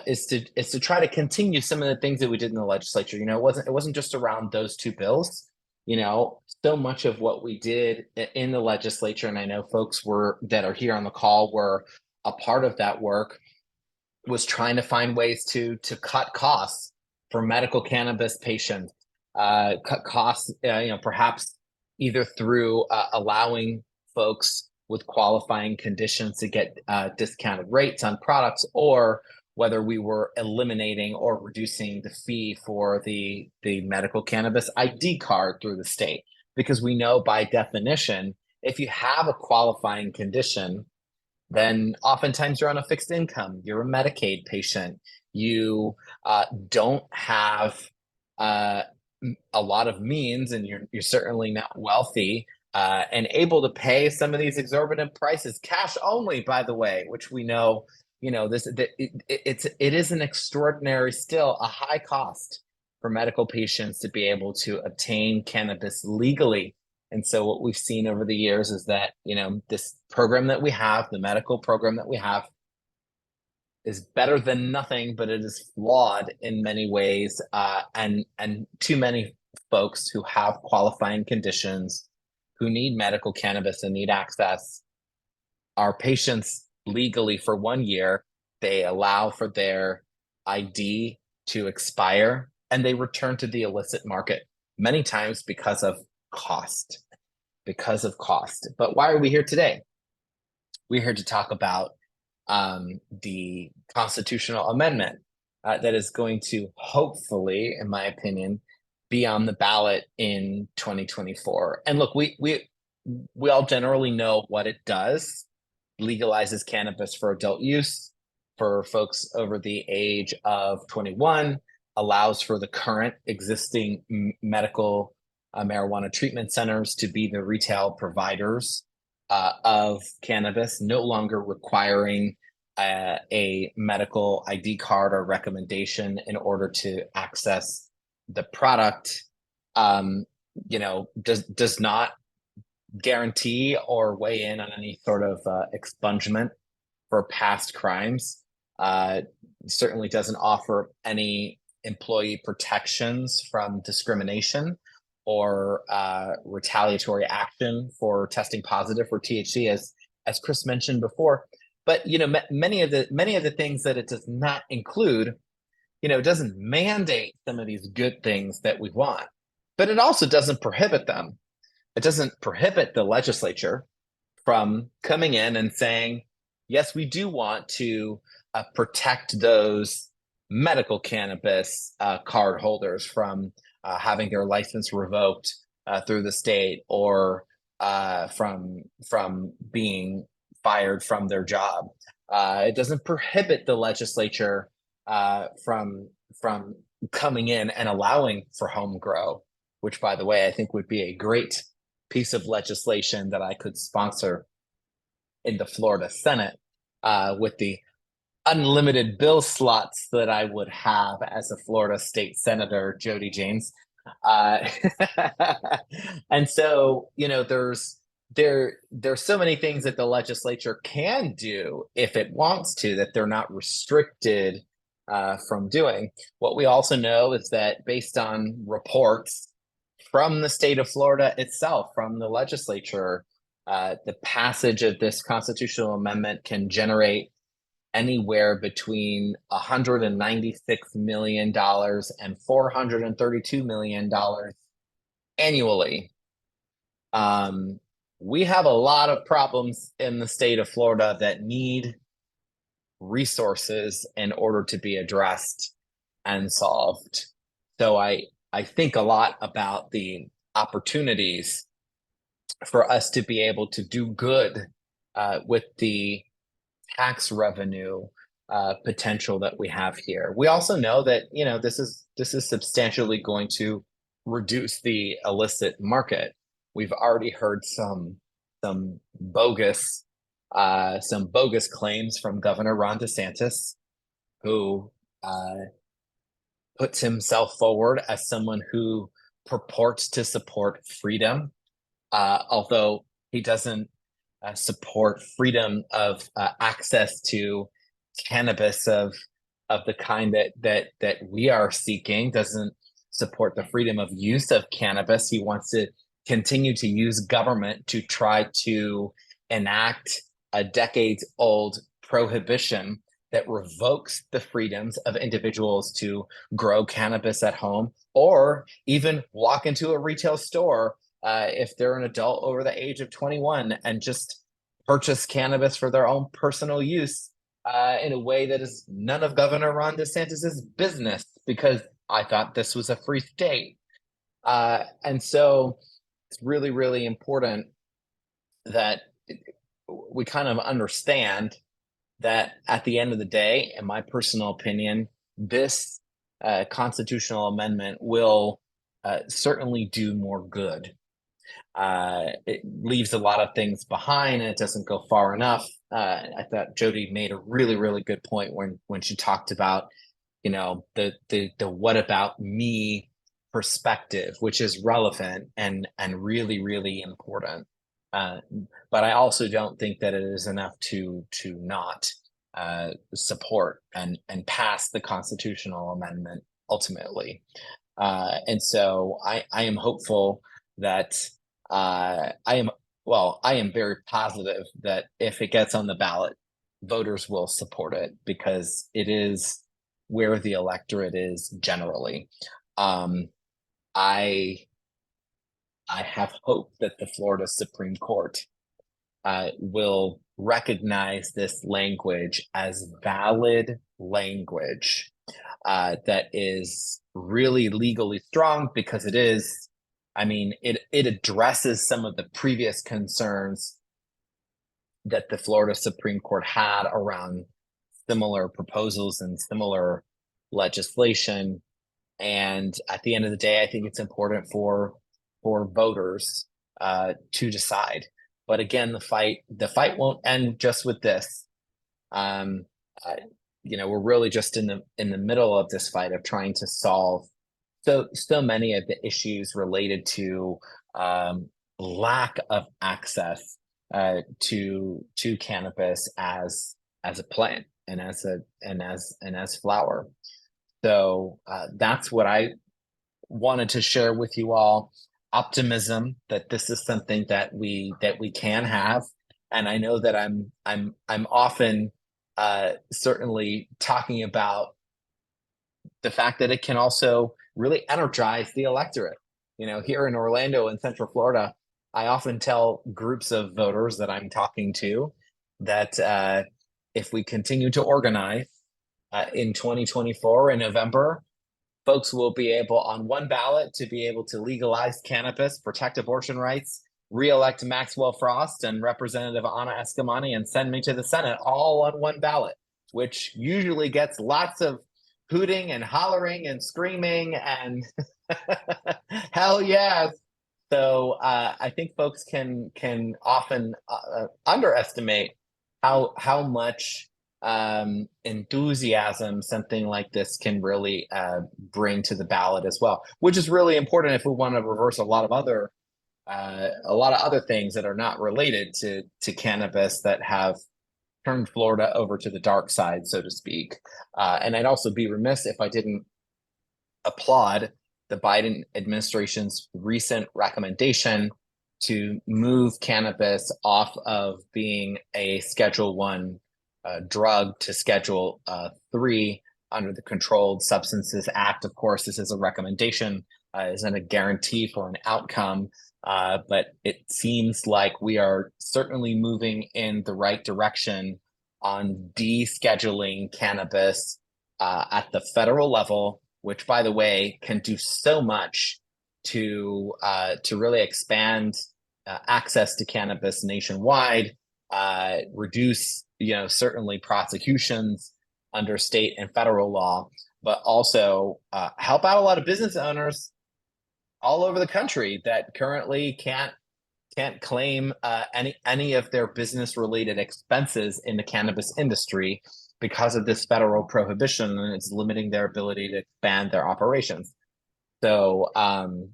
is to try to continue some of the things that we did in the legislature. You know, it wasn't just around those two bills. You know, so much of what we did in the legislature, and I know folks that are here on the call were a part of that work, was trying to find ways to cut costs for medical cannabis patients, cut costs, you know, perhaps either through allowing folks with qualifying conditions to get discounted rates on products, or whether we were eliminating or reducing the fee for the medical cannabis ID card through the state. Because we know by definition, if you have a qualifying condition, then oftentimes you're on a fixed income, you're a Medicaid patient, you don't have a lot of means, and you're certainly not wealthy and able to pay some of these exorbitant prices, cash only, by the way, which we know, you know, it is an extraordinary, still a high cost for medical patients to be able to obtain cannabis legally. And so what we've seen over the years is that, you know, this program that we have, the medical program that we have, is better than nothing, but it is flawed in many ways. And too many folks who have qualifying conditions, who need medical cannabis and need access, are patients legally for 1 year. They allow for their ID to expire and they return to the illicit market, many times because of cost. But why are we here today? We're here to talk about the constitutional amendment that is going to hopefully, in my opinion, be on the ballot in 2024. And look, we all generally know what it does. Legalizes cannabis for adult use for folks over the age of 21, allows for the current existing medical marijuana treatment centers to be the retail providers of cannabis, no longer requiring a medical ID card or recommendation in order to access the product. You know, does not guarantee or weigh in on any sort of expungement for past crimes. Certainly doesn't offer any employee protections from discrimination or retaliatory action for testing positive for THC, as Chris mentioned before. But you know, many of the things that it does not include, you know, it doesn't mandate some of these good things that we want, but it also doesn't prohibit them. It doesn't prohibit the legislature from coming in and saying, yes, we do want to protect those medical cannabis card holders from having their license revoked through the state, or from being fired from their job. It doesn't prohibit the legislature from coming in and allowing for home grow, which, by the way, I think would be a great piece of legislation that I could sponsor in the Florida Senate with the unlimited bill slots that I would have as a Florida state senator, Jody James. Uh, and so, you know, there's so many things that the legislature can do if it wants to, that they're not restricted from doing. What we also know is that based on reports from the state of Florida itself, from the legislature, the passage of this constitutional amendment can generate anywhere between $196 million and $432 million annually. We have a lot of problems in the state of Florida that need resources in order to be addressed and solved. So I think a lot about the opportunities for us to be able to do good with the tax revenue potential that we have here. We also know that, you know, this is substantially going to reduce the illicit market. We've already heard some bogus claims from Governor Ron DeSantis, who puts himself forward as someone who purports to support freedom, although he doesn't support freedom of access to cannabis of the kind that we are seeking, doesn't support the freedom of use of cannabis. He wants to continue to use government to try to enact a decades-old prohibition that revokes the freedoms of individuals to grow cannabis at home, or even walk into a retail store if they're an adult over the age of 21 and just purchase cannabis for their own personal use in a way that is none of Governor Ron DeSantis's business, because I thought this was a free state. And so it's really, really important that we kind of understand that at the end of the day, in my personal opinion, this constitutional amendment will certainly do more good. It leaves a lot of things behind and it doesn't go far enough. I thought Jody made a really, really good point when she talked about, you know, the what about me perspective, which is relevant and really, really important. But I also don't think that it is enough to not support and pass the constitutional amendment ultimately. And so I am hopeful that I am very positive that if it gets on the ballot, voters will support it, because it is where the electorate is generally. I have hope that the Florida Supreme Court will recognize this language as valid language that is really legally strong, because it is. I mean, it addresses some of the previous concerns that the Florida Supreme Court had around similar proposals and similar legislation. And at the end of the day, I think it's important for voters to decide. But again, the fight won't end just with this. You know, we're really just in the middle of this fight of trying to solve so many of the issues related to lack of access to cannabis as a plant and as flower. So that's what I wanted to share with you all. Optimism that this is something that we can have, and I know that I'm often certainly talking about the fact that it can also really energize the electorate. You know, here in Orlando and Central Florida, I often tell groups of voters that I'm talking to that if we continue to organize in 2024 in November, folks will be able on one ballot to be able to legalize cannabis, protect abortion rights, re-elect Maxwell Frost and Representative Ana Escamani, and send me to the Senate all on one ballot, which usually gets lots of hooting and hollering and screaming and hell yes. So I think folks can often underestimate how much enthusiasm something like this can really bring to the ballot as well, which is really important if we want to reverse a lot of other things that are not related to cannabis that have turned Florida over to the dark side, so to speak. And I'd also be remiss if I didn't applaud the Biden administration's recent recommendation to move cannabis off of being a Schedule 1 drug to Schedule 3 under the Controlled Substances Act. Of course, this is a recommendation, isn't a guarantee for an outcome, but it seems like we are certainly moving in the right direction on descheduling cannabis at the federal level, which, by the way, can do so much to really expand access to cannabis nationwide, reduce, certainly prosecutions under state and federal law, but also help out a lot of business owners all over the country that currently can't claim any of their business related expenses in the cannabis industry because of this federal prohibition, and it's limiting their ability to expand their operations. So, I'm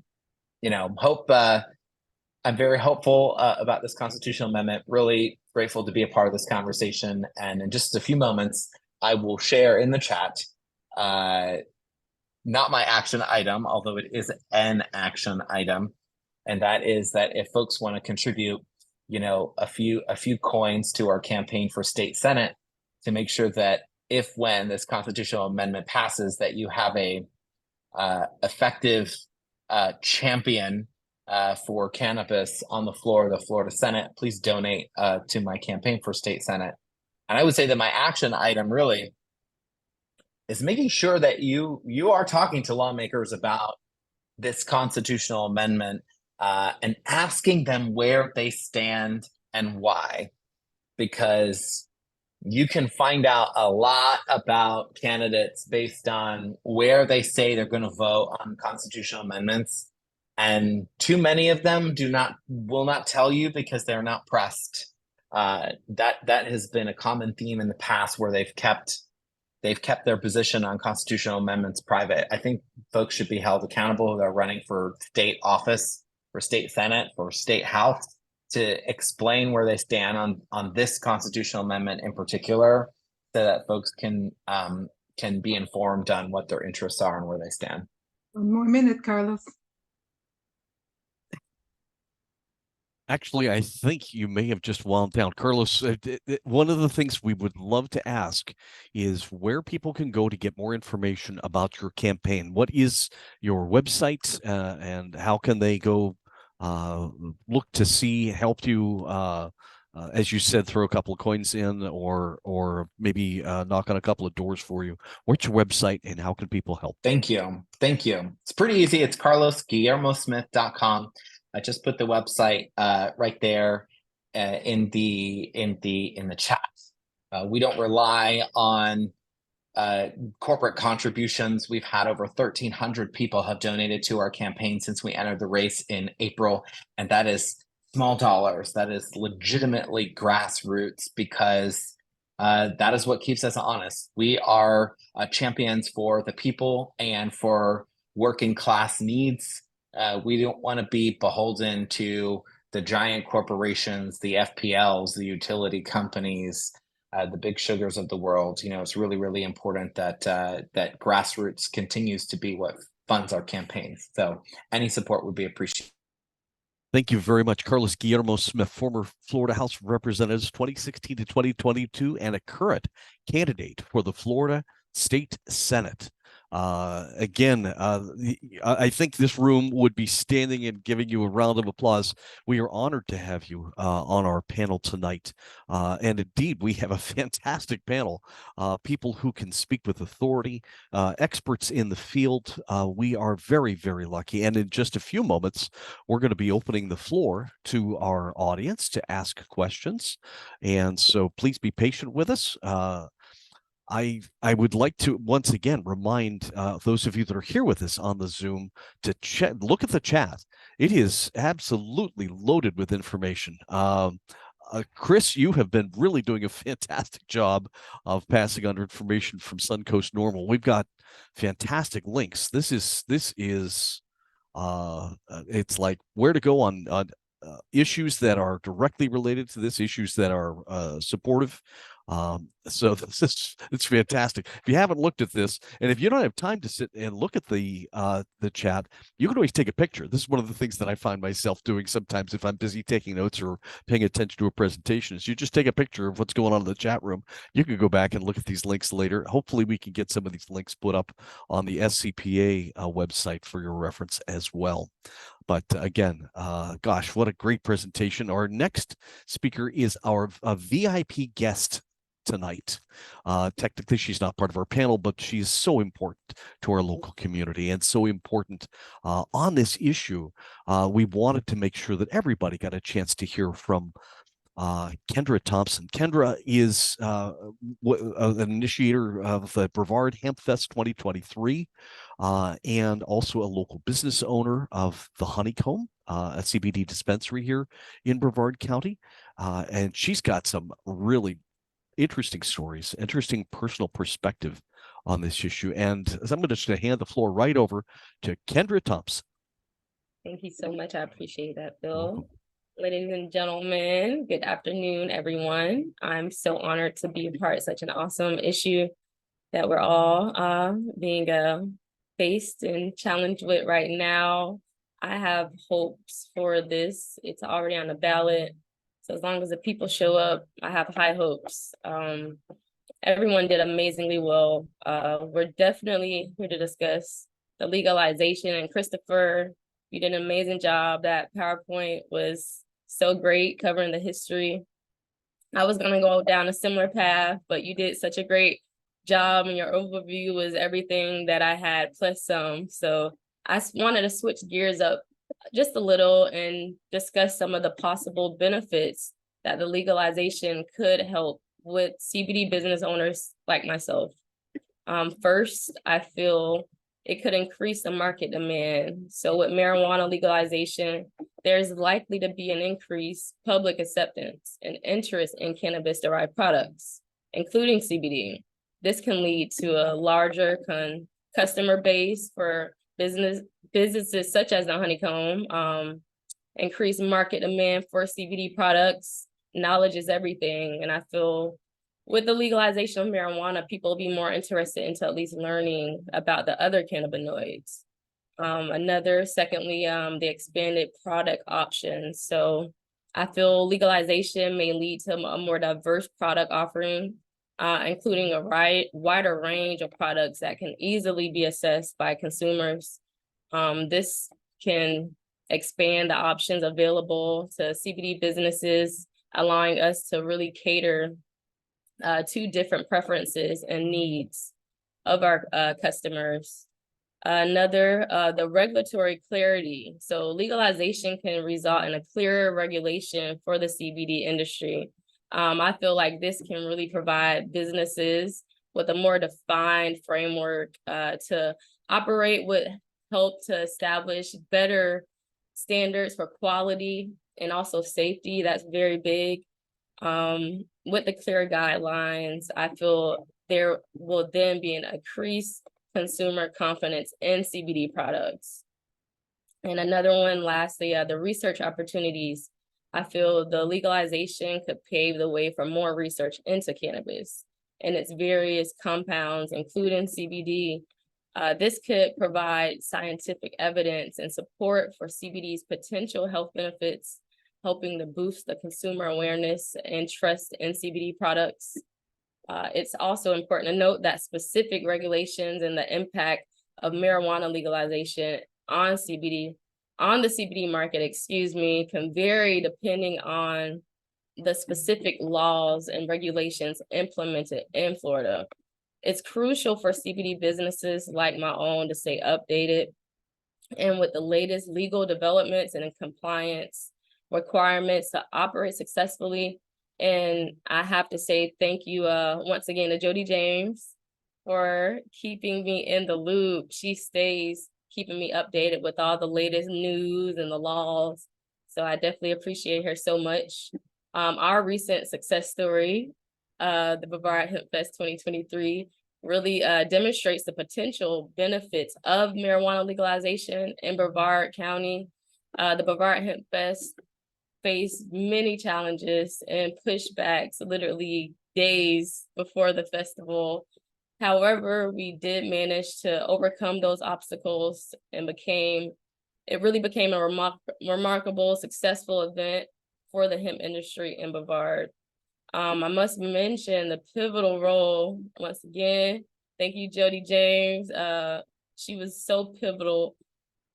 very hopeful about this constitutional amendment. Really grateful to be a part of this conversation. And in just a few moments, I will share in the chat, not my action item, although it is an action item. And that is that if folks want to contribute, a few coins to our campaign for state senate to make sure that when this constitutional amendment passes, that you have a effective champion for cannabis on the floor of the Florida Senate, please donate to my campaign for state senate. And I would say that my action item really is making sure that you are talking to lawmakers about this constitutional amendment and asking them where they stand and why, because you can find out a lot about candidates based on where they say they're going to vote on constitutional amendments. And too many of them will not tell you because they're not pressed. That has been a common theme in the past, where they've kept their position on constitutional amendments private. I think folks should be held accountable who are running for state office, for state senate, for state house, to explain where they stand on this constitutional amendment in particular, so that folks can be informed on what their interests are and where they stand. One more minute, Carlos. Actually, I think you may have just wound down. Carlos, one of the things we would love to ask is where people can go to get more information about your campaign. What is your website, and how can they go look to see, help you, as you said, throw a couple of coins in, or maybe knock on a couple of doors for you? What's your website, and how can people help? Thank you. It's pretty easy. It's carlosguillermosmith.com. I just put the website right there in the chat. We don't rely on corporate contributions. We've had over 1,300 people have donated to our campaign since we entered the race in April, and that is small dollars. That is legitimately grassroots, because that is what keeps us honest. We are champions for the people and for working class needs. We don't want to be beholden to the giant corporations, the FPLs, the utility companies, the big sugars of the world. It's really, really important that that grassroots continues to be what funds our campaigns. So any support would be appreciated. Thank you very much, Carlos Guillermo Smith, former Florida House of Representatives 2016 to 2022, and a current candidate for the Florida State Senate. Again, I think this room would be standing and giving you a round of applause. We are honored to have you on our panel tonight. And indeed, we have a fantastic panel, people who can speak with authority, experts in the field. We are very, very lucky. And in just a few moments, we're going to be opening the floor to our audience to ask questions. And so please be patient with us. I would like to once again remind those of you that are here with us on the Zoom to look at the chat. It is absolutely loaded with information. Chris, you have been really doing a fantastic job of passing on information from Suncoast Normal. We've got fantastic links. This is it's like where to go on issues that are directly related to this, issues that are supportive. So it's fantastic. If you haven't looked at this, and if you don't have time to sit and look at the chat, you can always take a picture. This is one of the things that I find myself doing sometimes if I'm busy taking notes or paying attention to a presentation. Is you just take a picture of what's going on in the chat room. You can go back and look at these links later. Hopefully, we can get some of these links put up on the SCPA website for your reference as well. But again, gosh, what a great presentation. Our next speaker is our VIP guest tonight. Technically, she's not part of our panel, but she's so important to our local community and so important on this issue. We wanted to make sure that everybody got a chance to hear from Kendra Thompson. Kendra is an initiator of the Brevard Hemp Fest 2023 and also a local business owner of the Honeycomb, a CBD dispensary here in Brevard County. And she's got some really interesting stories, interesting personal perspective on this issue. And I'm going to hand the floor right over to Kendra Thompson. Thank you so much. I appreciate that, Bill. Ladies and gentlemen, good afternoon, everyone. I'm so honored to be a part of such an awesome issue that we're all being faced and challenged with right now. I have hopes for this. It's already on the ballot. So as long as the people show up, I have high hopes. Everyone did amazingly well. We're definitely here to discuss the legalization. And Christopher, you did an amazing job. That PowerPoint was so great, covering the history. I was gonna go down a similar path, but you did such a great job, and your overview was everything that I had plus some. So I wanted to switch gears up just a little and discuss some of the possible benefits that the legalization could help with CBD business owners like myself. First, I feel it could increase the market demand. So with marijuana legalization, there's likely to be an increased public acceptance and interest in cannabis-derived products, including CBD. This can lead to a larger customer base for businesses such as the Honeycomb, increased market demand for CBD products. Knowledge is everything. And I feel with the legalization of marijuana, people will be more interested into at least learning about the other cannabinoids. Secondly, the expanded product options. So I feel legalization may lead to a more diverse product offering, including a wider range of products that can easily be accessed by consumers. This can expand the options available to CBD businesses, allowing us to really cater to different preferences and needs of our customers. The regulatory clarity. So legalization can result in a clearer regulation for the CBD industry. I feel like this can really provide businesses with a more defined framework to operate with, help to establish better standards for quality and also safety. That's very big. With the clear guidelines, I feel there will then be an increased consumer confidence in CBD products. And another one, lastly, the research opportunities. I feel the legalization could pave the way for more research into cannabis and its various compounds, including CBD. This could provide scientific evidence and support for CBD's potential health benefits, helping to boost the consumer awareness and trust in CBD products. It's also important to note that specific regulations and the impact of marijuana legalization on the CBD market, can vary depending on the specific laws and regulations implemented in Florida. It's crucial for CBD businesses like my own to stay updated and with the latest legal developments and compliance requirements to operate successfully. And I have to say thank you once again to Jody James for keeping me in the loop. She stays keeping me updated with all the latest news and the laws. So I definitely appreciate her so much. Our recent success story, the Brevard Hemp Fest 2023, really demonstrates the potential benefits of marijuana legalization in Brevard County. The Brevard Hemp Fest faced many challenges and pushbacks literally days before the festival. However, we did manage to overcome those obstacles and it really became a remarkable, successful event for the hemp industry in Brevard. I must mention the pivotal role, once again, thank you, Jody James. She was so pivotal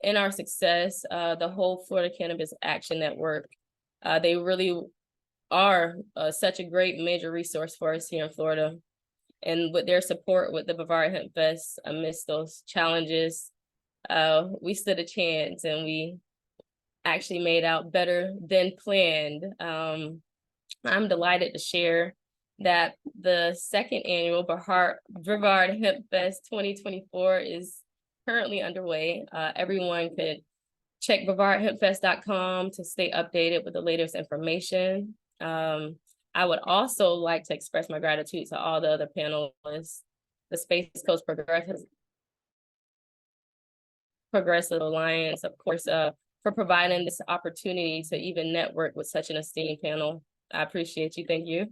in our success, the whole Florida Cannabis Action Network. They really are such a great major resource for us here in Florida. And with their support with the Brevard Hemp Fest amidst those challenges, we stood a chance and we actually made out better than planned. I'm delighted to share that the second annual Brevard Hemp Fest 2024 is currently underway. Everyone could check brevardhempfest.com to stay updated with the latest information. I would also like to express my gratitude to all the other panelists, the Space Coast Progressive Alliance, of course, for providing this opportunity to even network with such an esteemed panel. I appreciate you. Thank you.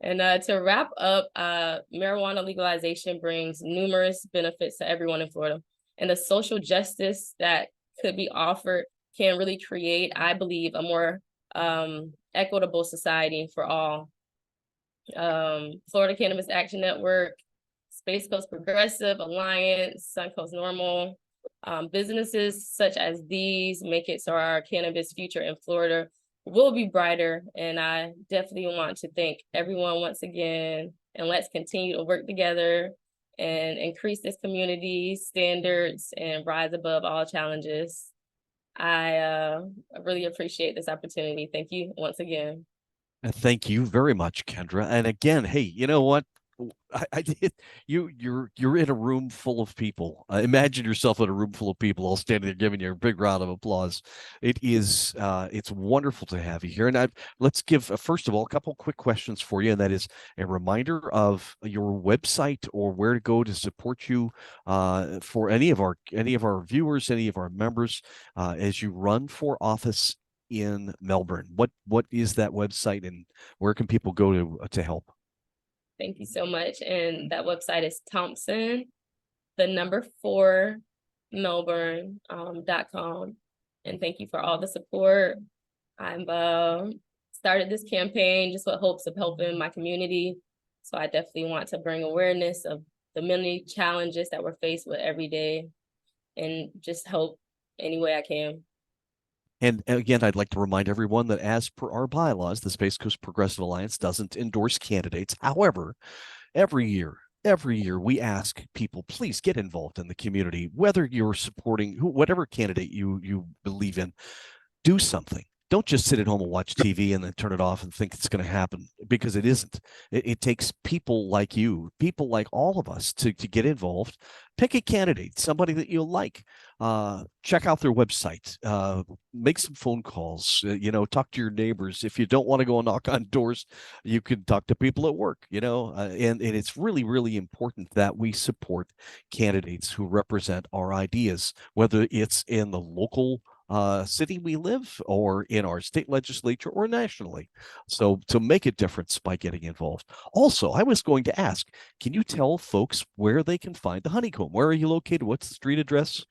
And to wrap up, marijuana legalization brings numerous benefits to everyone in Florida. And the social justice that could be offered can really create, I believe, a more equitable society for all. Florida Cannabis Action Network, Space Coast Progressive Alliance, Suncoast Normal, businesses such as these make it so our cannabis future in Florida will be brighter. And I definitely want to thank everyone once again, and let's continue to work together and increase this community standards and rise above all challenges. I really appreciate this opportunity. Thank you once again. And thank you very much, Kendra. And again, hey, you know what? You're in a room full of people. Imagine yourself in a room full of people all standing there giving you a big round of applause. It's wonderful to have you here. And let's give first of all a couple quick questions for you, and that is a reminder of your website or where to go to support you for any of our viewers, any of our members as you run for office in Melbourne. What is that website, and where can people go to help? Thank you so much. And that website is Thompson, 4 Melbourne.com. And thank you for all the support. I've started this campaign just with hopes of helping my community. So I definitely want to bring awareness of the many challenges that we're faced with every day and just help any way I can. And again, I'd like to remind everyone that as per our bylaws, the Space Coast Progressive Alliance doesn't endorse candidates. However, every year we ask people, please get involved in the community, whether you're supporting whatever candidate you believe in, do something. Don't just sit at home and watch TV and then turn it off and think it's going to happen, because it isn't. It takes people like you, people like all of us to get involved. Pick a candidate, somebody that you like. Check out their website. Make some phone calls. Talk to your neighbors. If you don't want to go and knock on doors, you can talk to people at work. And it's really, really important that we support candidates who represent our ideas, whether it's in the local city we live or in our state legislature or nationally. So to make a difference by getting involved. Also, I was going to ask, can you tell folks where they can find the Honeycomb? Where are you located? What's the street address?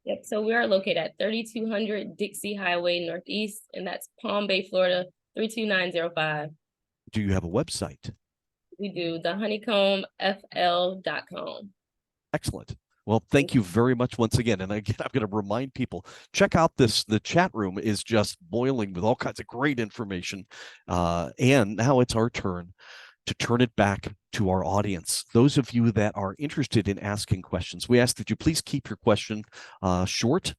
Yep, so we are located at 3200 Dixie Highway Northeast, and that's Palm Bay, Florida, 32905. Do you have a website? We do, thehoneycombfl.com. Excellent. Well, thank you very much once again. And again, I'm going to remind people, check out the chat room is just boiling with all kinds of great information. And now it's our turn to turn it back to our audience. Those of you that are interested in asking questions, we ask that you please keep your question short.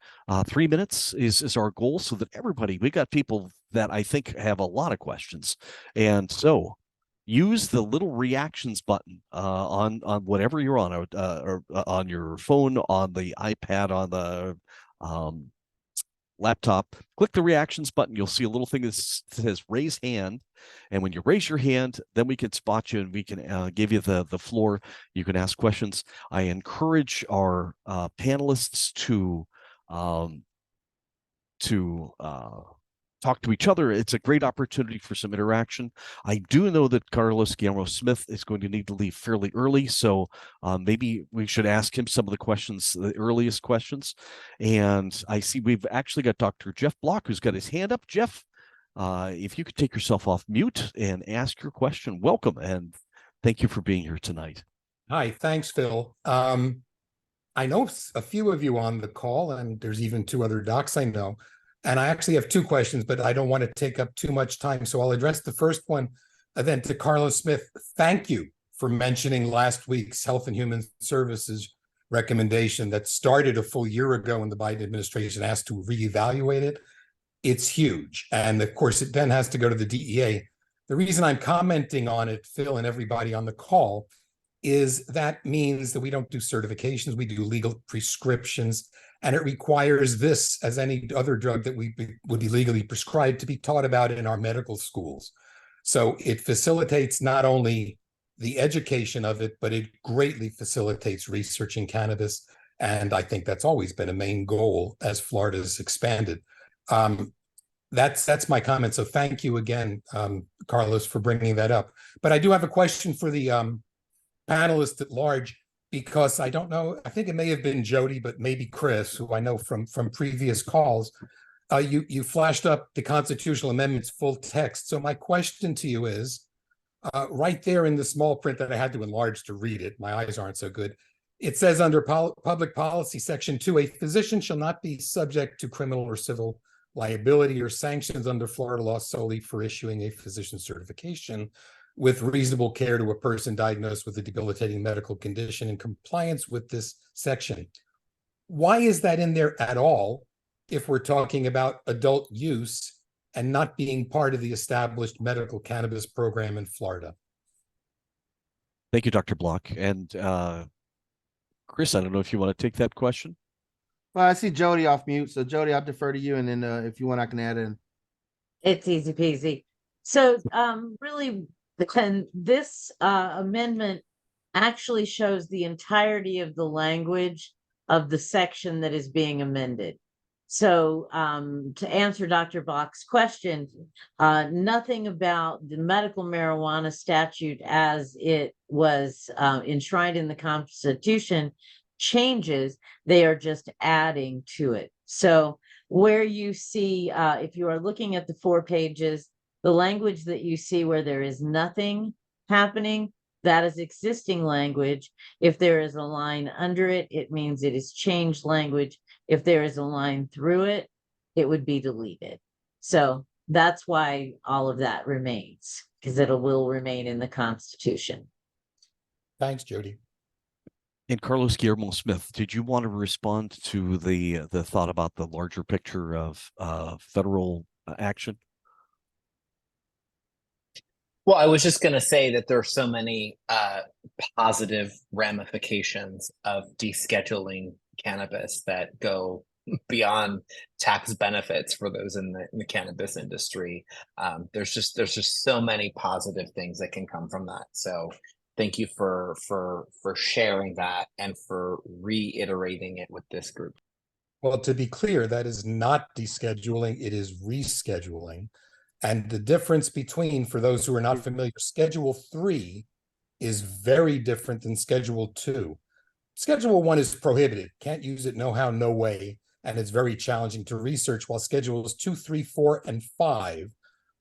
3 minutes is our goal, so that we got people that I think have a lot of questions. And so use the little reactions button on whatever you're on, or on your phone, on the iPad, on the laptop, click the reactions button. You'll see a little thing that says raise hand. And when you raise your hand, then we can spot you and we can give you the floor. You can ask questions. I encourage our panelists to talk to each other. It's a great opportunity for some interaction. I do know that Carlos Guillermo Smith is going to need to leave fairly early, so maybe we should ask him some of the questions, the earliest questions. And I see we've actually got Dr. Jeff Block, who's got his hand up. Jeff, if you could take yourself off mute and ask your question, welcome, and thank you for being here tonight. Hi, thanks, Phil. I know a few of you on the call, and there's even 2 other docs I know. And I actually have 2 questions, but I don't want to take up too much time. So I'll address the first one then to Carlos Smith. Thank you for mentioning last week's Health and Human Services recommendation that started a full year ago when the Biden administration asked to reevaluate it. It's huge. And of course, it then has to go to the DEA. The reason I'm commenting on it, Phil, and everybody on the call, is that means that we don't do certifications, we do legal prescriptions, and it requires this, as any other drug that would be legally prescribed, to be taught about in our medical schools. So it facilitates not only the education of it, but it greatly facilitates research in cannabis. And I think that's always been a main goal as Florida's expanded. That's my comment. So thank you again, Carlos, for bringing that up. But I do have a question for the panelists at large, because I don't know, I think it may have been Jody, but maybe Chris, who I know from previous calls. You flashed up the constitutional amendments full text. So my question to you is, right there in the small print that I had to enlarge to read it, my eyes aren't so good. It says under public policy section 2, a physician shall not be subject to criminal or civil liability or sanctions under Florida law solely for issuing a physician certification with reasonable care to a person diagnosed with a debilitating medical condition in compliance with this section. Why is that in there at all if we're talking about adult use and not being part of the established medical cannabis program in Florida? Thank you, Dr. Block. And Chris, I don't know if you want to take that question. Well, I see Jody off mute. So Jody, I'll defer to you. And then if you want, I can add in. It's easy peasy. So really, this amendment actually shows the entirety of the language of the section that is being amended. So to answer Dr. Block's question, nothing about the medical marijuana statute as it was enshrined in the Constitution changes. They are just adding to it. So where you see, if you are looking at the 4 pages, the language that you see where there is nothing happening, that is existing language. If there is a line under it, it means it is changed language. If there is a line through it, it would be deleted. So that's why all of that remains, because it will remain in the Constitution. Thanks, Jody. And Carlos Guillermo Smith, did you want to respond to the thought about the larger picture of federal action? Well, I was just going to say that there are so many positive ramifications of descheduling cannabis that go beyond tax benefits for those in the cannabis industry. There's just so many positive things that can come from that. So thank you for sharing that and for reiterating it with this group. Well, to be clear, that is not descheduling, it is rescheduling. And the difference between, for those who are not familiar, Schedule 3 is very different than Schedule 2. Schedule 1 is prohibited, can't use it, no how, no way, and it's very challenging to research, while Schedules 2, 3, 4, and 5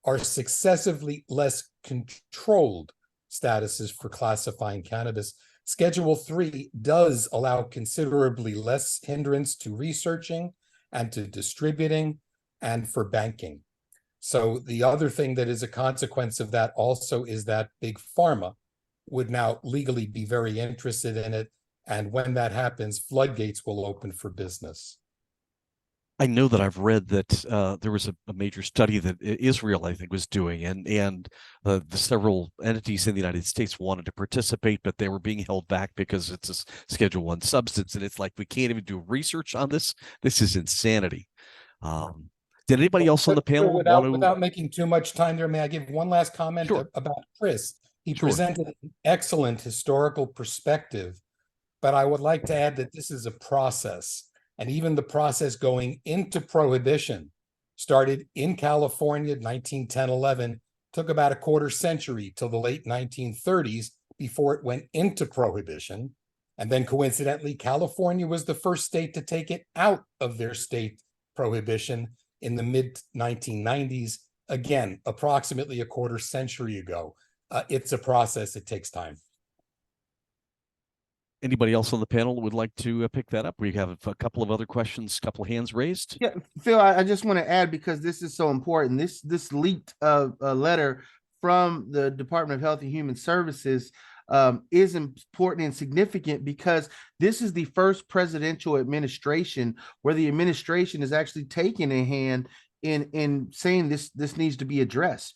are successively less controlled statuses for classifying cannabis. Schedule 3 does allow considerably less hindrance to researching and to distributing and for banking. So the other thing that is a consequence of that also is that Big Pharma would now legally be very interested in it. And when that happens, floodgates will open for business. I know that I've read that there was a major study that Israel, I think, was doing, and the several entities in the United States wanted to participate, but they were being held back because it's a Schedule 1 substance, and it's like, we can't even do research on this. This is insanity. Did anybody else on the panel want to? Without making too much time there, may I give one last comment Sure. about Chris? He Sure. presented an excellent historical perspective, but I would like to add that this is a process, and even the process going into prohibition started in California, 1910-11, took about a quarter century till the late 1930s before it went into prohibition. And then coincidentally, California was the first state to take it out of their state prohibition in the mid 1990s, again, approximately a quarter century ago. It's a process, it takes time. Anybody else on the panel would like to pick that up? We have a couple of other questions, couple of hands raised. Yeah, Phil, I just want to add, because this is so important. This leaked letter from the Department of Health and Human Services is important and significant, because this is the first presidential administration where the administration is actually taking a hand in saying this needs to be addressed.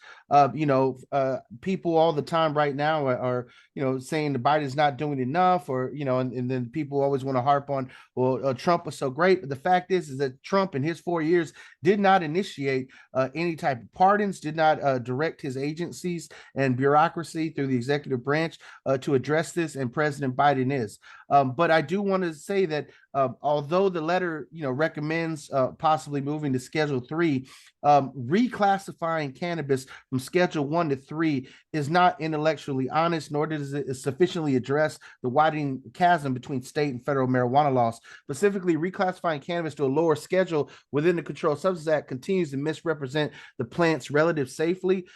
People all the time right now are saying the Biden's not doing enough, or and then people always want to harp on, well, Trump was so great. But the fact is that Trump in his 4 years did not initiate any type of pardons, did not direct his agencies and bureaucracy through the executive branch to address this, and President Biden is. But I do want to say that although the letter recommends possibly moving to Schedule 3, reclassifying cannabis from Schedule 1 to 3 is not intellectually honest, nor does it sufficiently address the widening chasm between state and federal marijuana laws. Specifically, reclassifying cannabis to a lower schedule within the Controlled Substances Act continues to misrepresent the plant's relative safely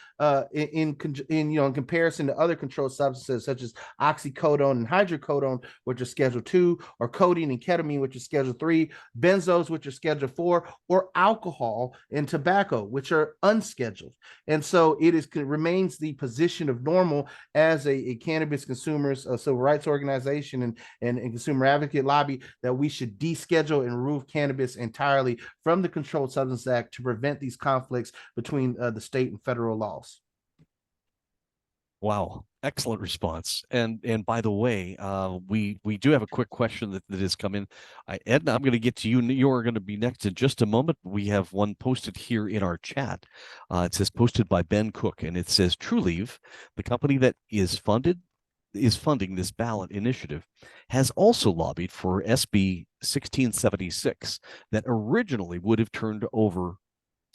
in comparison to other controlled substances such as oxycodone and hydrocodone, which are Schedule 2, or codeine and ketamine, which is Schedule 3, benzos, which are Schedule 4, or alcohol and tobacco, which are unscheduled. And so it remains the position of NORML as a cannabis consumers, civil rights organization and consumer advocate lobby, that we should deschedule and remove cannabis entirely from the Controlled Substances Act to prevent these conflicts between the state and federal laws. Wow, excellent response. And by the way, we do have a quick question that has come in. Edna, I'm going to get to you. You're going to be next in just a moment. We have one posted here in our chat. It says posted by Ben Cook, and it says TrueLeave, the company that is funding this ballot initiative, has also lobbied for SB 1676 that originally would have turned over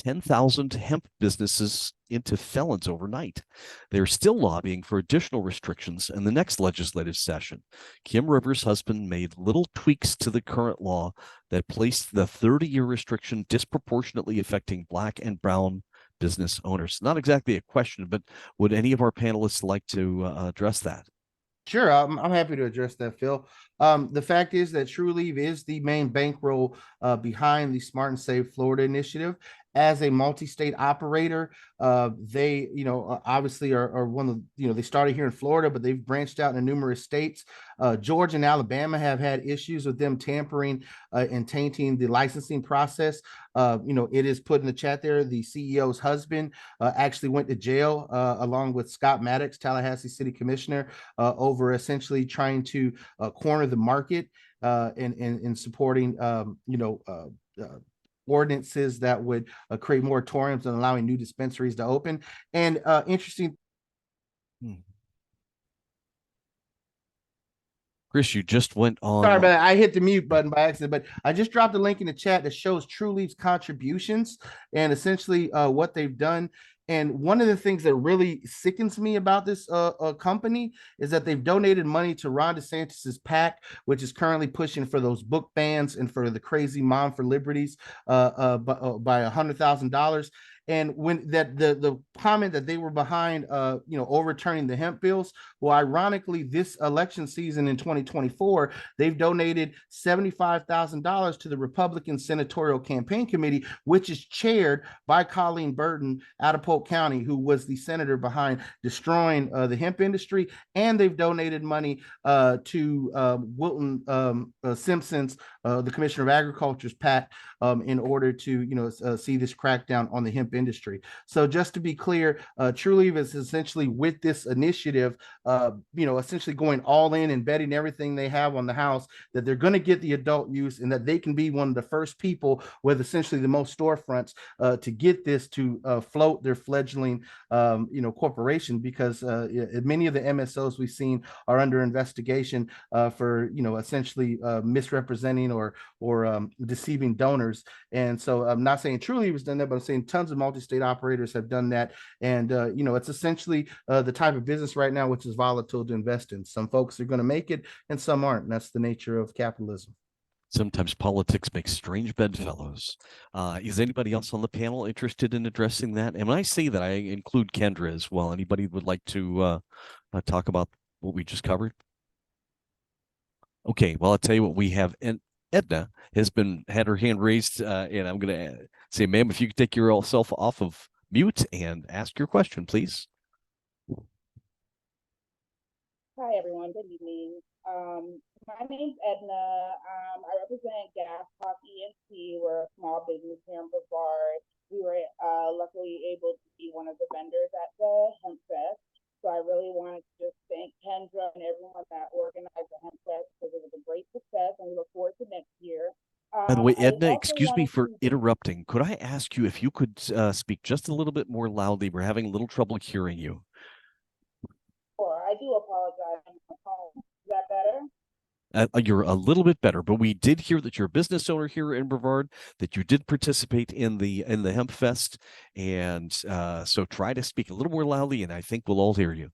10,000 hemp businesses into felons overnight. They're still lobbying for additional restrictions in the next legislative session. Kim Rivers' husband made little tweaks to the current law that placed the 30-year restriction disproportionately affecting Black and brown business owners. Not exactly a question, but would any of our panelists like to address that? Sure, I'm happy to address that, Phil. The fact is that TrueLeave is the main bankroll behind the Smart and Safe Florida initiative. As a multi-state operator, they, obviously are one of, they started here in Florida, but they've branched out in numerous states. Georgia and Alabama have had issues with them tampering and tainting the licensing process. It is put in the chat there. The CEO's husband actually went to jail along with Scott Maddox, Tallahassee City Commissioner, over essentially trying to corner the market and supporting, ordinances that would create moratoriums and allowing new dispensaries to open. And interesting. Chris, you just went on. Sorry, but I hit the mute button by accident, but I just dropped a link in the chat that shows TrueLeave's contributions and essentially what they've done. And one of the things that really sickens me about this company is that they've donated money to Ron DeSantis's PAC, which is currently pushing for those book bans and for the crazy Mom for Liberties by $100,000. And when the comment that they were behind, overturning the hemp bills, well, ironically, this election season in 2024, they've donated $75,000 to the Republican Senatorial Campaign Committee, which is chaired by Colleen Burton out of Polk County, who was the senator behind destroying the hemp industry. And they've donated money to Wilton Simpson's, the Commissioner of Agriculture's PAC, in order to, see this crackdown on the hemp industry. So just to be clear, Trulieve is essentially with this initiative, essentially going all in and betting everything they have on the house that they're going to get the adult use and that they can be one of the first people with essentially the most storefronts to get this to float their fledgling, corporation, because many of the MSOs we've seen are under investigation for, essentially misrepresenting or deceiving donors. And so I'm not saying Trulieve has done that, but I'm saying tons of multi-state operators have done that. And, it's essentially the type of business right now which is volatile to invest in. Some folks are going to make it and some aren't. And that's the nature of capitalism. Sometimes politics makes strange bedfellows. Is anybody else on the panel interested in addressing that? And when I say that, I include Kendra as well. Anybody would like to talk about what we just covered? Okay, well, I'll tell you what we have. And Edna had her hand raised, and I'm going to say, ma'am, if you could take yourself off of mute and ask your question, please. Hi, everyone. Good evening. My name's Edna. I represent Gas Talk ENT. We're a small business here in Brevard. We were luckily able to be one of the vendors at the Hemp Fest. So I really wanted to just thank Kendra and everyone that organized the Hemp Fest because it was a great success, and we look forward to next year. By the way, Edna, excuse me for interrupting. Could I ask you if you could speak just a little bit more loudly? We're having a little trouble hearing you. Sure, I do apologize. Is that better? You're a little bit better, but we did hear that you're a business owner here in Brevard, that you did participate in the Hemp Fest, and so try to speak a little more loudly, and I think we'll all hear you.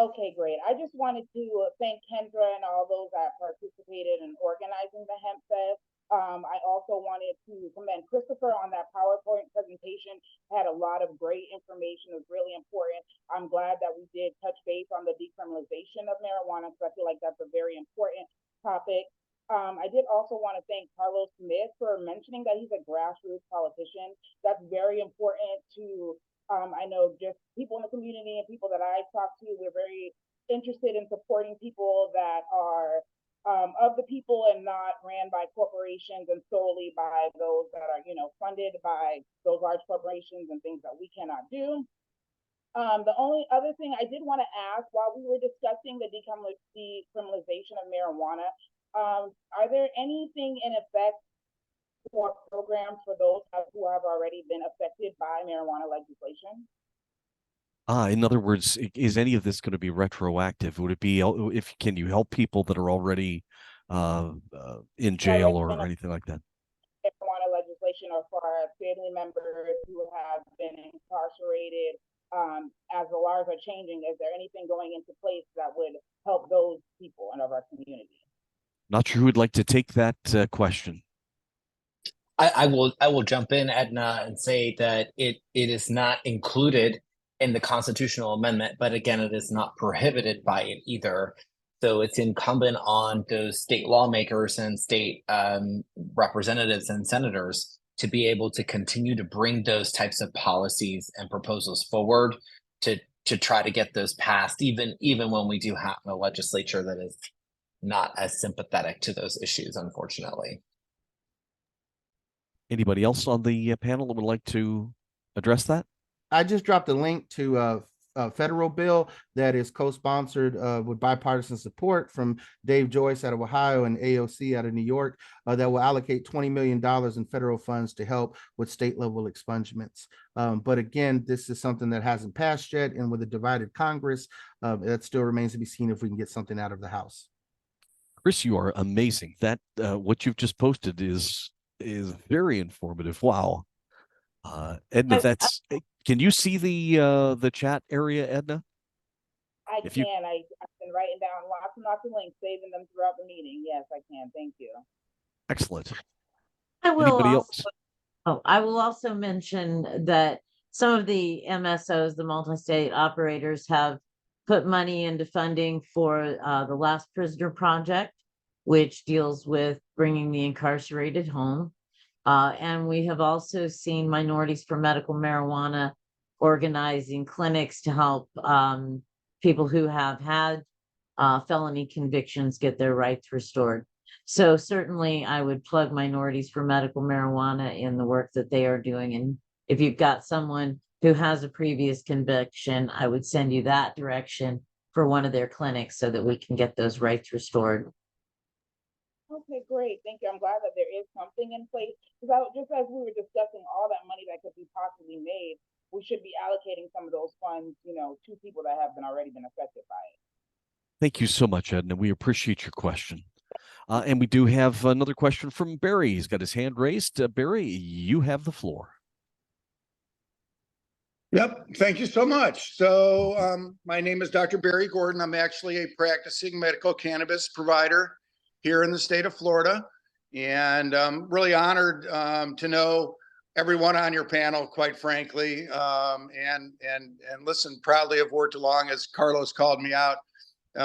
Okay, great. I just wanted to thank Kendra and all those that participated in organizing the Hemp Fest. I also wanted to commend Christopher on that PowerPoint presentation. Had a lot of great information. It was really important. I'm glad that we did touch base on the decriminalization of marijuana, because I feel like that's a very important topic. I did also want to thank Carlos Smith for mentioning that he's a grassroots politician. That's very important to, I know just people in the community and people that I talk to, we're very interested in supporting people that are of the people and not ran by corporations and solely by those that are, funded by those large corporations and things that we cannot do. The only other thing I did want to ask, while we were discussing the decriminalization of marijuana, are there anything in effect for programs for those who have already been affected by marijuana legislation? In other words, is any of this going to be retroactive? Would it be can you help people that are already in jail or anything like that? Marijuana legislation, or for family members who have been incarcerated, as the laws are changing, is there anything going into place that would help those people in our community? Not sure who would like to take that question. I will jump in, Edna, and say that it is not included in the constitutional amendment, but again, it is not prohibited by it either. So it's incumbent on those state lawmakers and state representatives and senators to be able to continue to bring those types of policies and proposals forward to try to get those passed, even when we do have a legislature that is not as sympathetic to those issues, unfortunately. Anybody else on the panel that would like to address that? I just dropped a link to a federal bill that is co-sponsored with bipartisan support from Dave Joyce out of Ohio and AOC out of New York that will allocate $20 million in federal funds to help with state level expungements. But again, this is something that hasn't passed yet. And with a divided Congress, that still remains to be seen if we can get something out of the House. Chris, you are amazing. That what you've just posted is very informative. Wow. Edna, can you see the chat area, Edna? I can. I've been writing down lots of links, saving them throughout the meeting. Yes, I can. Thank you. Excellent. I will also mention that some of the MSOs, the multi-state operators, have put money into funding for the Last Prisoner Project, which deals with bringing the incarcerated home. And we have also seen Minorities for Medical Marijuana organizing clinics to help people who have had felony convictions get their rights restored. So certainly I would plug Minorities for Medical Marijuana in the work that they are doing. And if you've got someone who has a previous conviction, I would send you that direction for one of their clinics so that we can get those rights restored. Okay, great. Thank you. I'm glad that there is something in place. Because just as we were discussing all that money that could be possibly made, we should be allocating some of those funds, to people that have already been affected by it. Thank you so much, Edna. We appreciate your question. And we do have another question from Barry. He's got his hand raised. Barry, you have the floor. Yep. Thank you so much. So my name is Dr. Barry Gordon. I'm actually a practicing medical cannabis provider here in the state of Florida. And I'm really honored to know everyone on your panel, quite frankly, and listen, proudly have worked along as Carlos called me out.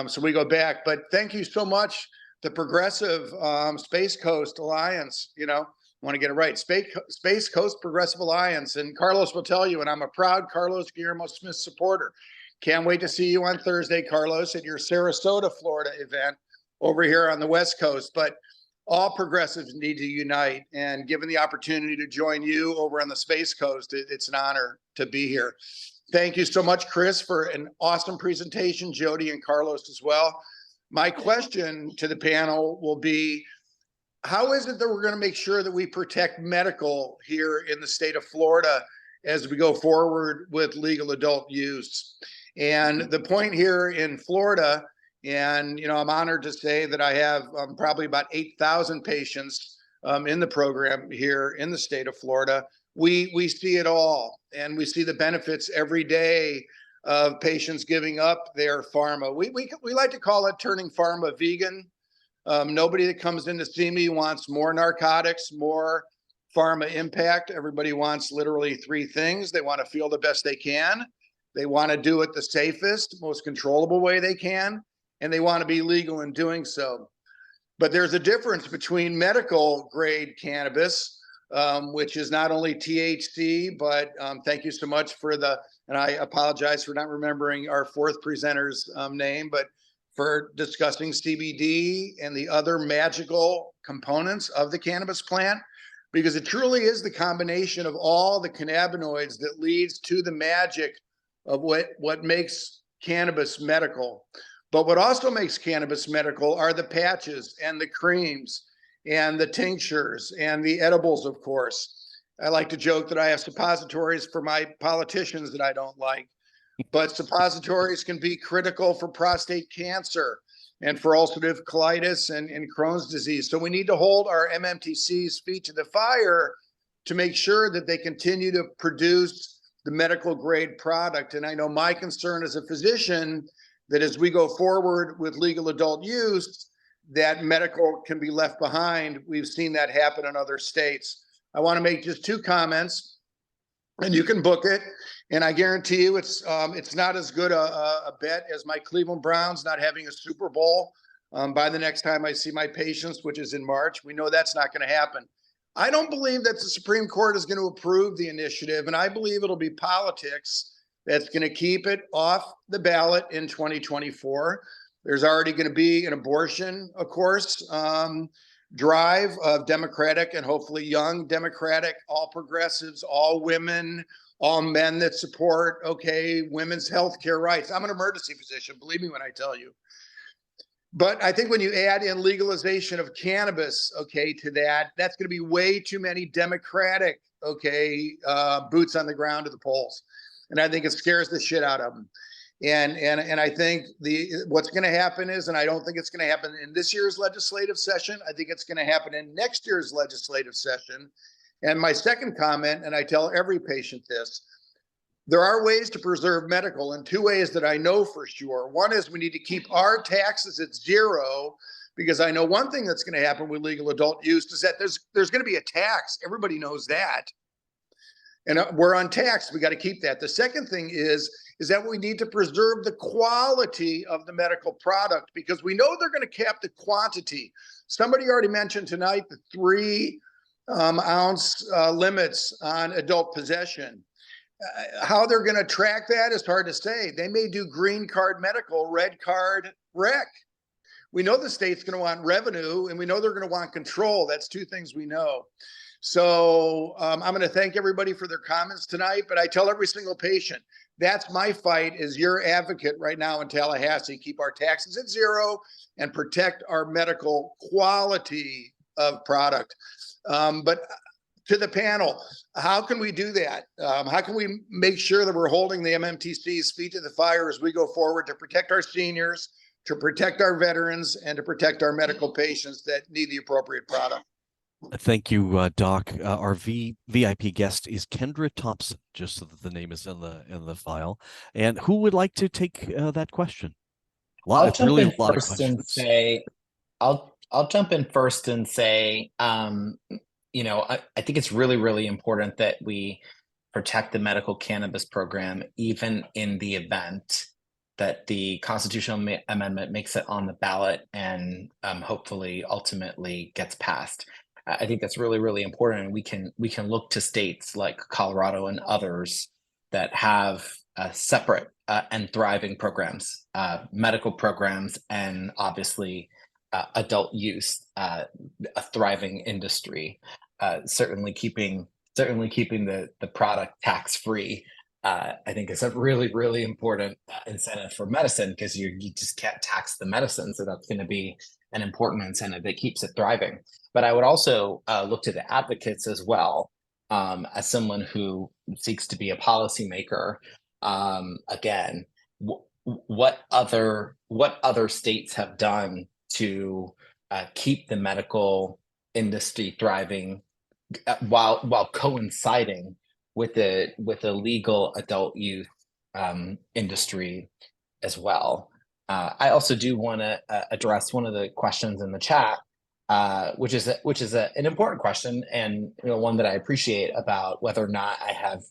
So we go back, but thank you so much. The Progressive Space Coast Alliance, want to get it right. Space Coast Progressive Alliance. And Carlos will tell you, and I'm a proud Carlos Guillermo Smith supporter. Can't wait to see you on Thursday, Carlos, at your Sarasota, Florida event over here on the West Coast. But all progressives need to unite. And given the opportunity to join you over on the Space Coast, it's an honor to be here. Thank you so much, Chris, for an awesome presentation, Jody and Carlos as well. My question to the panel will be, how is it that we're going to make sure that we protect medical here in the state of Florida as we go forward with legal adult use? And the point here in Florida, and I'm honored to say that I have probably about 8,000 patients in the program here in the state of Florida. We see it all, and we see the benefits every day of patients giving up their pharma. We like to call it turning pharma vegan. Nobody that comes in to see me wants more narcotics, more pharma impact. Everybody wants literally three things. They want to feel the best they can. They want to do it the safest, most controllable way they can. And they want to be legal in doing so. But there's a difference between medical grade cannabis, which is not only THC, but thank you so much for and I apologize for not remembering our fourth presenter's name, but for discussing CBD and the other magical components of the cannabis plant, because it truly is the combination of all the cannabinoids that leads to the magic of what makes cannabis medical. But what also makes cannabis medical are the patches and the creams and the tinctures and the edibles, of course. I like to joke that I have suppositories for my politicians that I don't like. But suppositories can be critical for prostate cancer and for ulcerative colitis and Crohn's disease. So we need to hold our MMTC's feet to the fire to make sure that they continue to produce the medical grade product. And I know my concern as a physician that as we go forward with legal adult use, that medical can be left behind. We've seen that happen in other states. I want to make just two comments, and you can book it. And I guarantee you it's not as good a bet as my Cleveland Browns not having a Super Bowl by the next time I see my patients, which is in March. We know that's not going to happen. I don't believe that the Supreme Court is going to approve the initiative, and I believe it'll be politics that's going to keep it off the ballot in 2024. There's already going to be an abortion, of course, drive of Democratic and hopefully young Democratic, all progressives, all women, all men that support, women's health care rights. I'm an emergency physician, believe me when I tell you. But I think when you add in legalization of cannabis, to that, that's going to be way too many Democratic, boots on the ground to the polls. And I think it scares the shit out of them. And I think what's going to happen is, and I don't think it's going to happen in this year's legislative session. I think it's going to happen in next year's legislative session. And my second comment, and I tell every patient this, there are ways to preserve medical in two ways that I know for sure. One is we need to keep our taxes at zero, because I know one thing that's going to happen with legal adult use is that there's going to be a tax. Everybody knows that. And we're untaxed. We got to keep that. The second thing is that we need to preserve the quality of the medical product, because we know they're going to cap the quantity. Somebody already mentioned tonight the 3 ounce limits on adult possession. How they're going to track that is hard to say. They may do green card medical, red card rec. we know the state's going to want revenue, and we know they're going to want control. That's two things we know. So I'm going to thank everybody for their comments tonight, but I tell every single patient, that's my fight as your advocate right now in Tallahassee. Keep our taxes at zero and protect our medical quality of product. But to the panel, how can we do that? How can we make sure that we're holding the MMTC's feet to the fire as we go forward to protect our seniors, to protect our veterans, and to protect our medical patients that need the appropriate product? Thank you, Doc. Our VIP guest is Kendra Thompson, just so that the name is in the file. And who would like to take that question? I'll jump in a lot of first and questions. say, I'll jump in first and say, you know, I think it's really, really important that we protect the medical cannabis program, even in the event that the constitutional amendment makes it on the ballot and hopefully ultimately gets passed. I think that's really, really important. And we can look to states like Colorado and others that have separate and thriving programs, medical programs, and obviously adult use, a thriving industry. Certainly keeping the product tax free. I think is a really, really important incentive for medicine, because you just can't tax the medicine. So that's going to be an important incentive that keeps it thriving. But I would also look to the advocates as well, as someone who seeks to be a policymaker. Again, what other states have done to keep the medical industry thriving while coinciding with the legal adult use industry as well. I also do want to address one of the questions in the chat, which is an important question, and one that I appreciate, about whether or not I have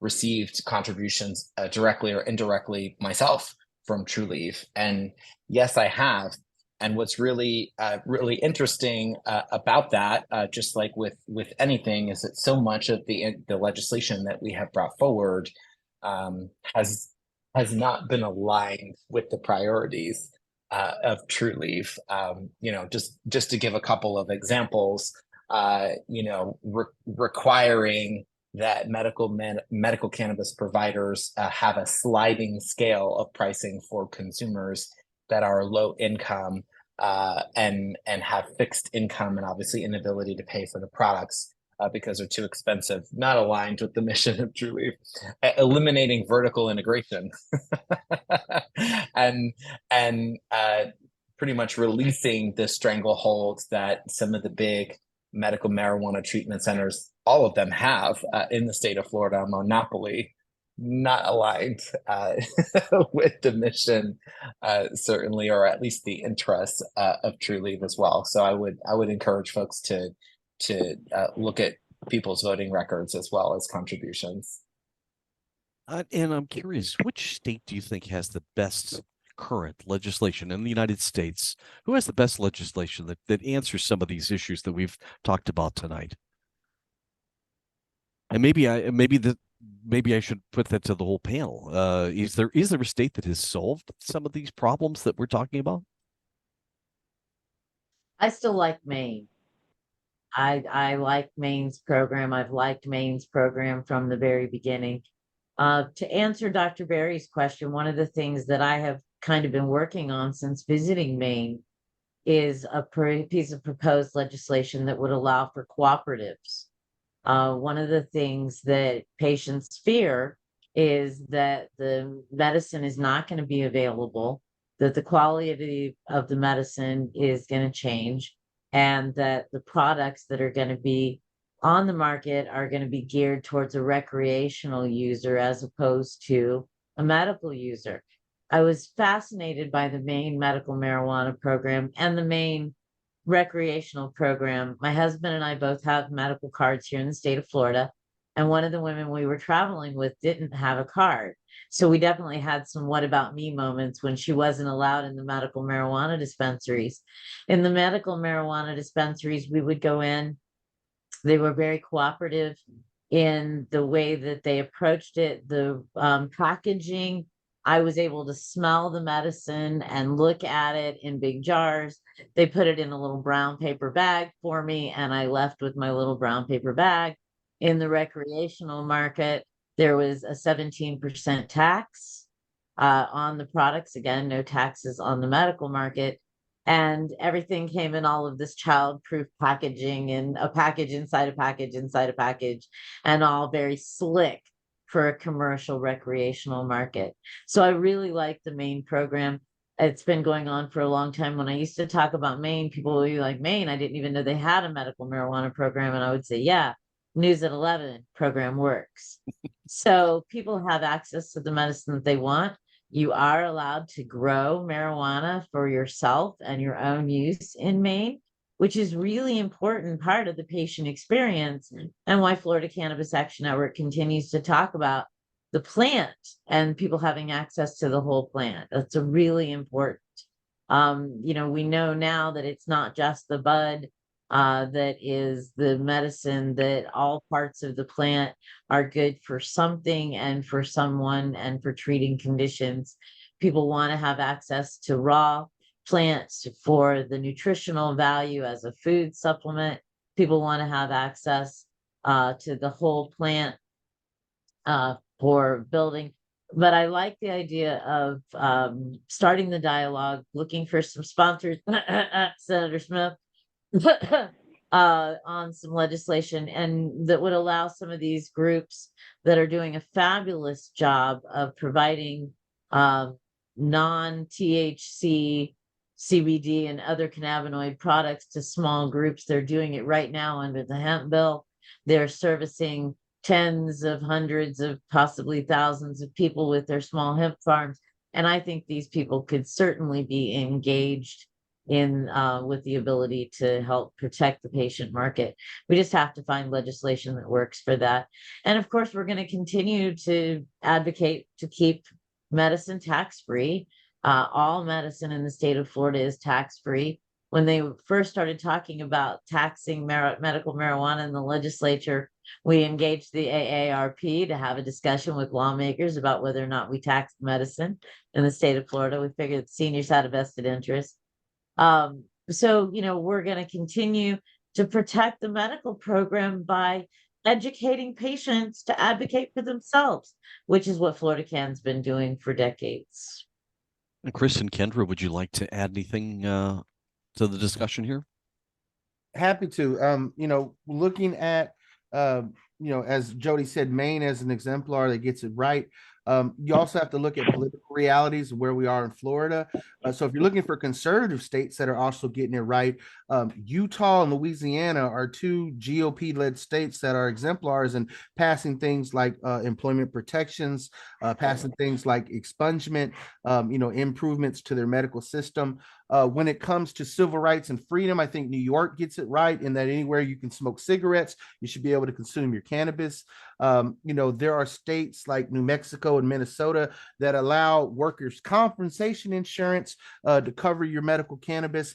received contributions directly or indirectly myself from TrueLeaf. And yes, I have. And what's really interesting about that, just like with anything, is that so much of the legislation that we have brought forward has not been aligned with the priorities of TrueLeaf. Just to give a couple of examples, requiring that medical cannabis providers have a sliding scale of pricing for consumers that are low income and have fixed income, and obviously inability to pay for the products because they're too expensive, not aligned with the mission of TrueLeaf. Eliminating vertical integration and pretty much releasing the stranglehold that some of the big medical marijuana treatment centers, all of them, have in the state of Florida, monopoly. Not aligned with the mission, certainly, or at least the interests of TrueLeaf as well. So I would encourage folks to look at people's voting records as well as contributions. And I'm curious, which state do you think has the best current legislation in the United States? Who has the best legislation that answers some of these issues that we've talked about tonight? And maybe I should put that to the whole panel. Is there a state that has solved some of these problems that we're talking about? I still like Maine. I like Maine's program. I've liked Maine's program from the very beginning. To answer Dr. Berry's question, one of the things that I have kind of been working on since visiting Maine is a piece of proposed legislation that would allow for cooperatives. One of the things that patients fear is that the medicine is not going to be available, that the quality of the medicine is going to change, and that the products that are going to be on the market are going to be geared towards a recreational user as opposed to a medical user. I was fascinated by the Maine medical marijuana program and the Maine recreational program. My husband and I both have medical cards here in the state of Florida, and one of the women we were traveling with didn't have a card. So we definitely had some what about me moments when she wasn't allowed in the medical marijuana dispensaries. In the medical marijuana dispensaries, we would go in. They were very cooperative in the way that they approached it. The packaging I was able to smell the medicine and look at it in big jars. They put it in a little brown paper bag for me, and I left with my little brown paper bag. In the recreational market, there was a 17% tax on the products. Again, no taxes on the medical market. And everything came in all of this child-proof packaging, and a package inside a package inside a package, and all very slick for a commercial recreational market. So I really like the Maine program. It's been going on for a long time. When I used to talk about Maine, people would be like, Maine, I didn't even know they had a medical marijuana program. And I would say, yeah, News at 11 program works. So people have access to the medicine that they want. You are allowed to grow marijuana for yourself and your own use in Maine, which is really important part of the patient experience, and why Florida Cannabis Action Network continues to talk about the plant and people having access to the whole plant. That's a really important. You know, we know now that it's not just the bud that is the medicine, that all parts of the plant are good for something and for someone and for treating conditions. People want to have access to raw plants for the nutritional value as a food supplement. People want to have access to the whole plant for building. But I like the idea of starting the dialogue, looking for some sponsors, Senator Smith, on some legislation, and that would allow some of these groups that are doing a fabulous job of providing non-THC, CBD, and other cannabinoid products to small groups. They're doing it right now under the hemp bill. They're servicing tens of hundreds of possibly thousands of people with their small hemp farms. And I think these people could certainly be engaged in with the ability to help protect the patient market. We just have to find legislation that works for that. And of course, we're going to continue to advocate to keep medicine tax-free. All medicine in the state of Florida is tax-free. When they first started talking about taxing medical marijuana in the legislature, we engaged the AARP to have a discussion with lawmakers about whether or not we tax medicine in the state of Florida. We figured seniors had a vested interest. So, you know, we're going to continue to protect the medical program by educating patients to advocate for themselves, which is what Florida Can's been doing for decades. And Chris and Kendra, would you like to add anything to the discussion here? Happy to. You know, looking at, you know, as Jody said, Maine as an exemplar that gets it right. You also have to look at political realities of where we are in Florida. So if you're looking for conservative states that are also getting it right, Utah and Louisiana are two GOP-led states that are exemplars and passing things like employment protections, passing things like expungement, you know, improvements to their medical system. When it comes to civil rights and freedom, I think New York gets it right in that anywhere you can smoke cigarettes, you should be able to consume your cannabis. You know, there are states like New Mexico and Minnesota that allow workers' compensation insurance to cover your medical cannabis.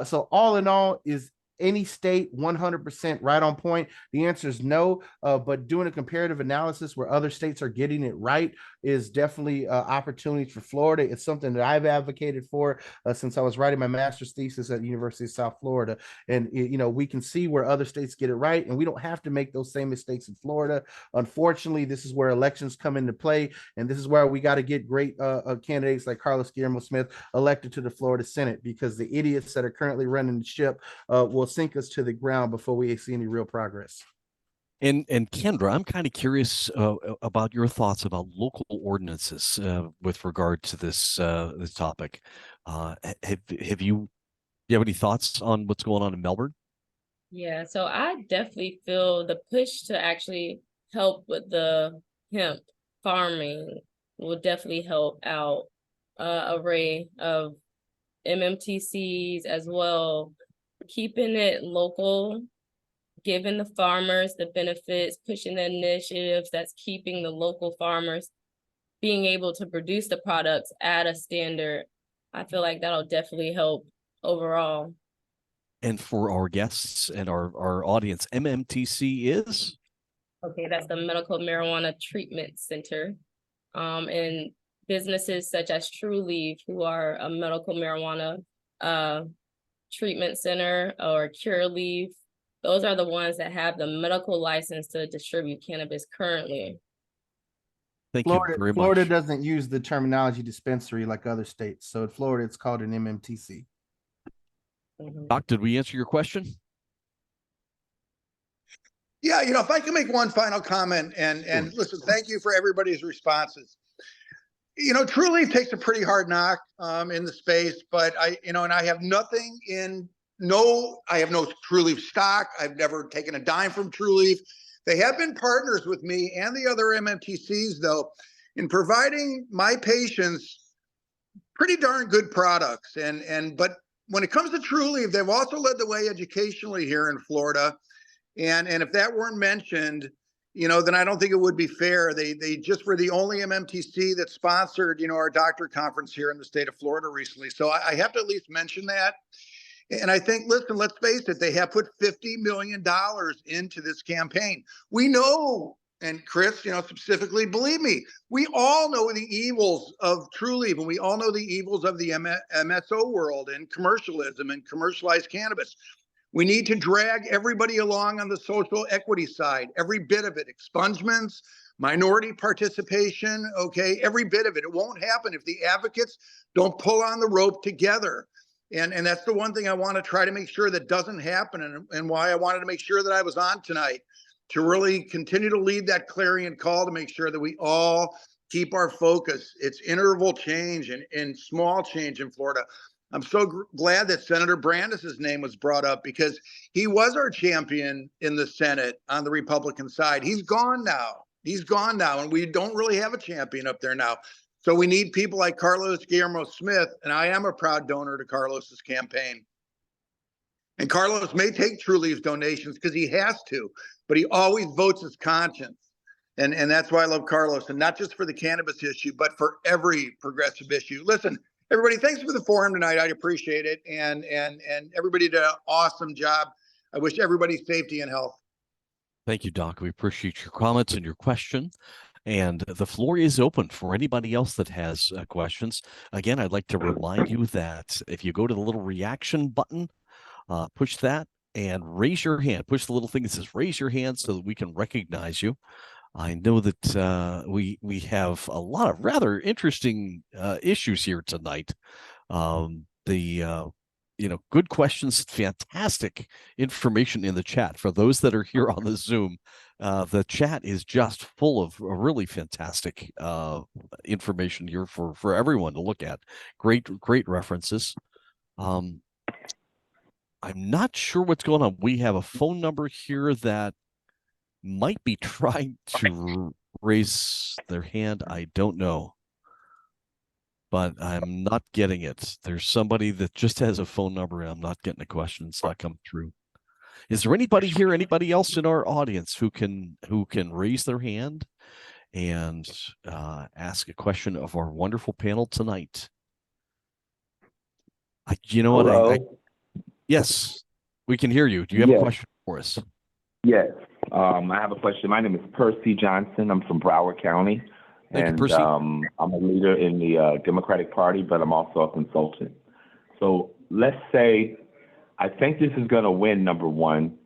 So all in all, is any state 100% right on point? The answer is no, but doing a comparative analysis where other states are getting it right is definitely opportunities for Florida. It's something that I've advocated for since I was writing my master's thesis at the University of South Florida. And, you know, we can see where other states get it right, and we don't have to make those same mistakes in Florida. Unfortunately, this is where elections come into play, and this is where we got to get great candidates like Carlos Guillermo Smith elected to the Florida Senate, because the idiots that are currently running the ship will sink us to the ground before we see any real progress. And Kendra, I'm kind of curious about your thoughts about local ordinances with regard to this this topic. Have you have any thoughts on what's going on in Melbourne? Yeah, so I definitely feel the push to actually help with the hemp farming will definitely help out array of MMTCs as well. Keeping it local, giving the farmers the benefits, pushing the initiatives that's keeping the local farmers being able to produce the products at a standard. I feel like that'll definitely help overall. And for our guests and our audience, MMTC is? Okay, that's the Medical Marijuana Treatment Center. And businesses such as True Leaf, who are a medical marijuana treatment center, or Cure Leaf. Those are the ones that have the medical license to distribute cannabis currently. Thank you very Florida much. doesn't use the terminology dispensary like other states. So in Florida, it's called an MMTC. Doc, did we answer your question? Yeah, if I can make one final comment and listen, thank you for everybody's responses. True Leaf takes a pretty hard knock in the space, but I have I have no True Leaf stock. I've never taken a dime from True Leaf. They have been partners with me and the other MMTCs, though, in providing my patients pretty darn good products. But when it comes to True Leaf, they've also led the way educationally here in Florida. And if that weren't mentioned, then I don't think it would be fair. They just were the only MMTC that sponsored, our doctor conference here in the state of Florida recently. So I have to at least mention that. And I think, listen, let's face it, they have put $50 million into this campaign. We know, and Chris, specifically, believe me, we all know the evils of True Leaf, and we all know the evils of the MSO world and commercialism and commercialized cannabis. We need to drag everybody along on the social equity side, every bit of it, expungements, minority participation, okay, every bit of it. It won't happen if the advocates don't pull on the rope together. And that's the one thing I want to try to make sure that doesn't happen, and why I wanted to make sure that I was on tonight, to really continue to lead that clarion call to make sure that we all keep our focus. It's interval change and small change in Florida. I'm so glad that Senator Brandis's name was brought up, because he was our champion in the Senate on the Republican side. He's gone now. And we don't really have a champion up there now. So we need people like Carlos Guillermo Smith, and I am a proud donor to Carlos's campaign. And Carlos may take True Leaf's donations because he has to, but he always votes his conscience. And that's why I love Carlos, and not just for the cannabis issue, but for every progressive issue. Listen, everybody, thanks for the forum tonight. I appreciate it. And everybody did an awesome job. I wish everybody safety and health. Thank you, Doc. We appreciate your comments and your question. And the floor is open for anybody else that has questions. Again, I'd like to remind you that if you go to the little reaction button, push that and raise your hand. Push the little thing that says raise your hand so that we can recognize you. I know that we have a lot of rather interesting issues here tonight. Good questions, fantastic information in the chat. For those that are here on the Zoom, the chat is just full of really fantastic information here for everyone to look at. Great references. I'm not sure what's going on. We have a phone number here that might be trying to raise their hand. I don't know, but I'm not getting it. There's somebody that just has a phone number, and I'm not getting a question. It's not come through. Is there anybody here, anybody else in our audience who can raise their hand and ask a question of our wonderful panel tonight? Yes, we can hear you. Do you have a question for us? Yes, I have a question. My name is Percy Johnson. I'm from Broward County. Thank you, Percy. I'm a leader in the Democratic Party, but I'm also a consultant. So let's say I think this is going to win, number one.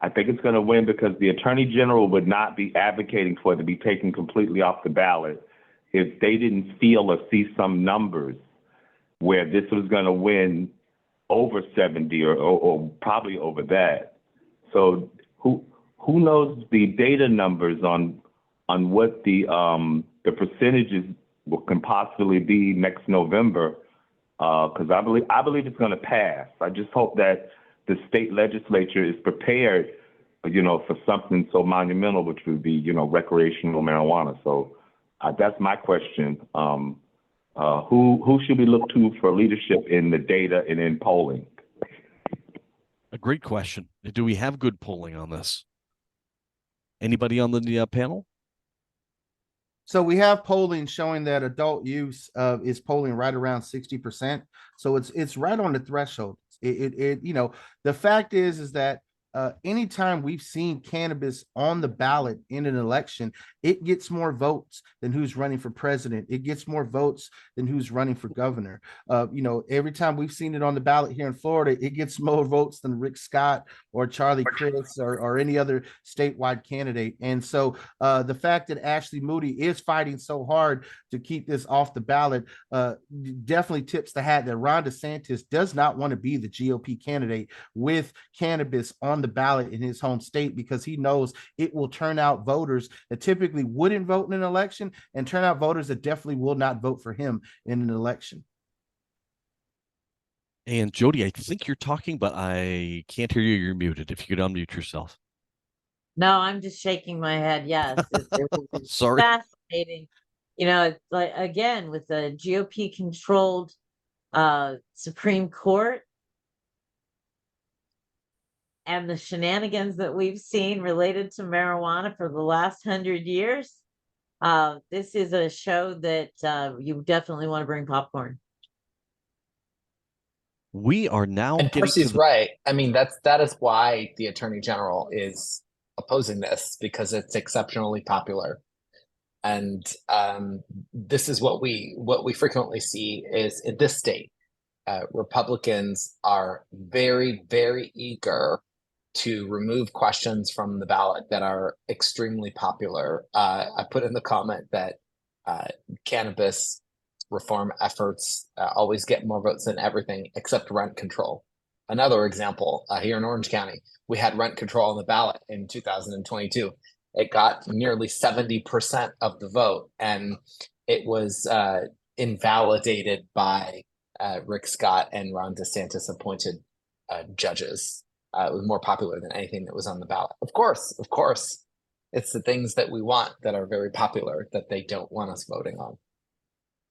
I think it's going to win because the Attorney General would not be advocating for it to be taken completely off the ballot if they didn't feel or see some numbers where this was going to win over 70 or probably over that. So who knows the data numbers on what the percentages can possibly be next November? Because I believe it's going to pass. I just hope that the state legislature is prepared, for something so monumental, which would be, recreational marijuana. So that's my question. Who should we look to for leadership in the data and in polling? A great question. Do we have good polling on this? Anybody on the panel? So we have polling showing that adult use is polling right around 60%. So it's right on the threshold. The fact is that anytime we've seen cannabis on the ballot in an election, it gets more votes than who's running for president. It gets more votes than who's running for governor. Every time we've seen it on the ballot here in Florida, it gets more votes than Rick Scott or Charlie Crist or any other statewide candidate. And so the fact that Ashley Moody is fighting so hard to keep this off the ballot definitely tips the hat that Ron DeSantis does not want to be the GOP candidate with cannabis on the ballot in his home state, because he knows it will turn out voters that typically wouldn't vote in an election and turn out voters that definitely will not vote for him in an election. And Jody, I think you're talking, but I can't hear you. You're muted. If you could unmute yourself. No, I'm just shaking my head. Yes. It's Sorry. fascinating. It's like, again, with the GOP controlled Supreme Court and the shenanigans that we've seen related to marijuana for the last 100 years, this is a show that you definitely want to bring popcorn. We are now And getting Percy's to the right. I mean, that is why the Attorney General is opposing this, because it's exceptionally popular. And this is what we frequently see is in this state, Republicans are very, very eager to remove questions from the ballot that are extremely popular. I put in the comment that cannabis reform efforts always get more votes than everything except rent control. Another example, here in Orange County, we had rent control on the ballot in 2022. It got nearly 70% of the vote, and it was invalidated by Rick Scott and Ron DeSantis appointed judges. It was more popular than anything that was on the ballot. Of course, it's the things that we want that are very popular that they don't want us voting on.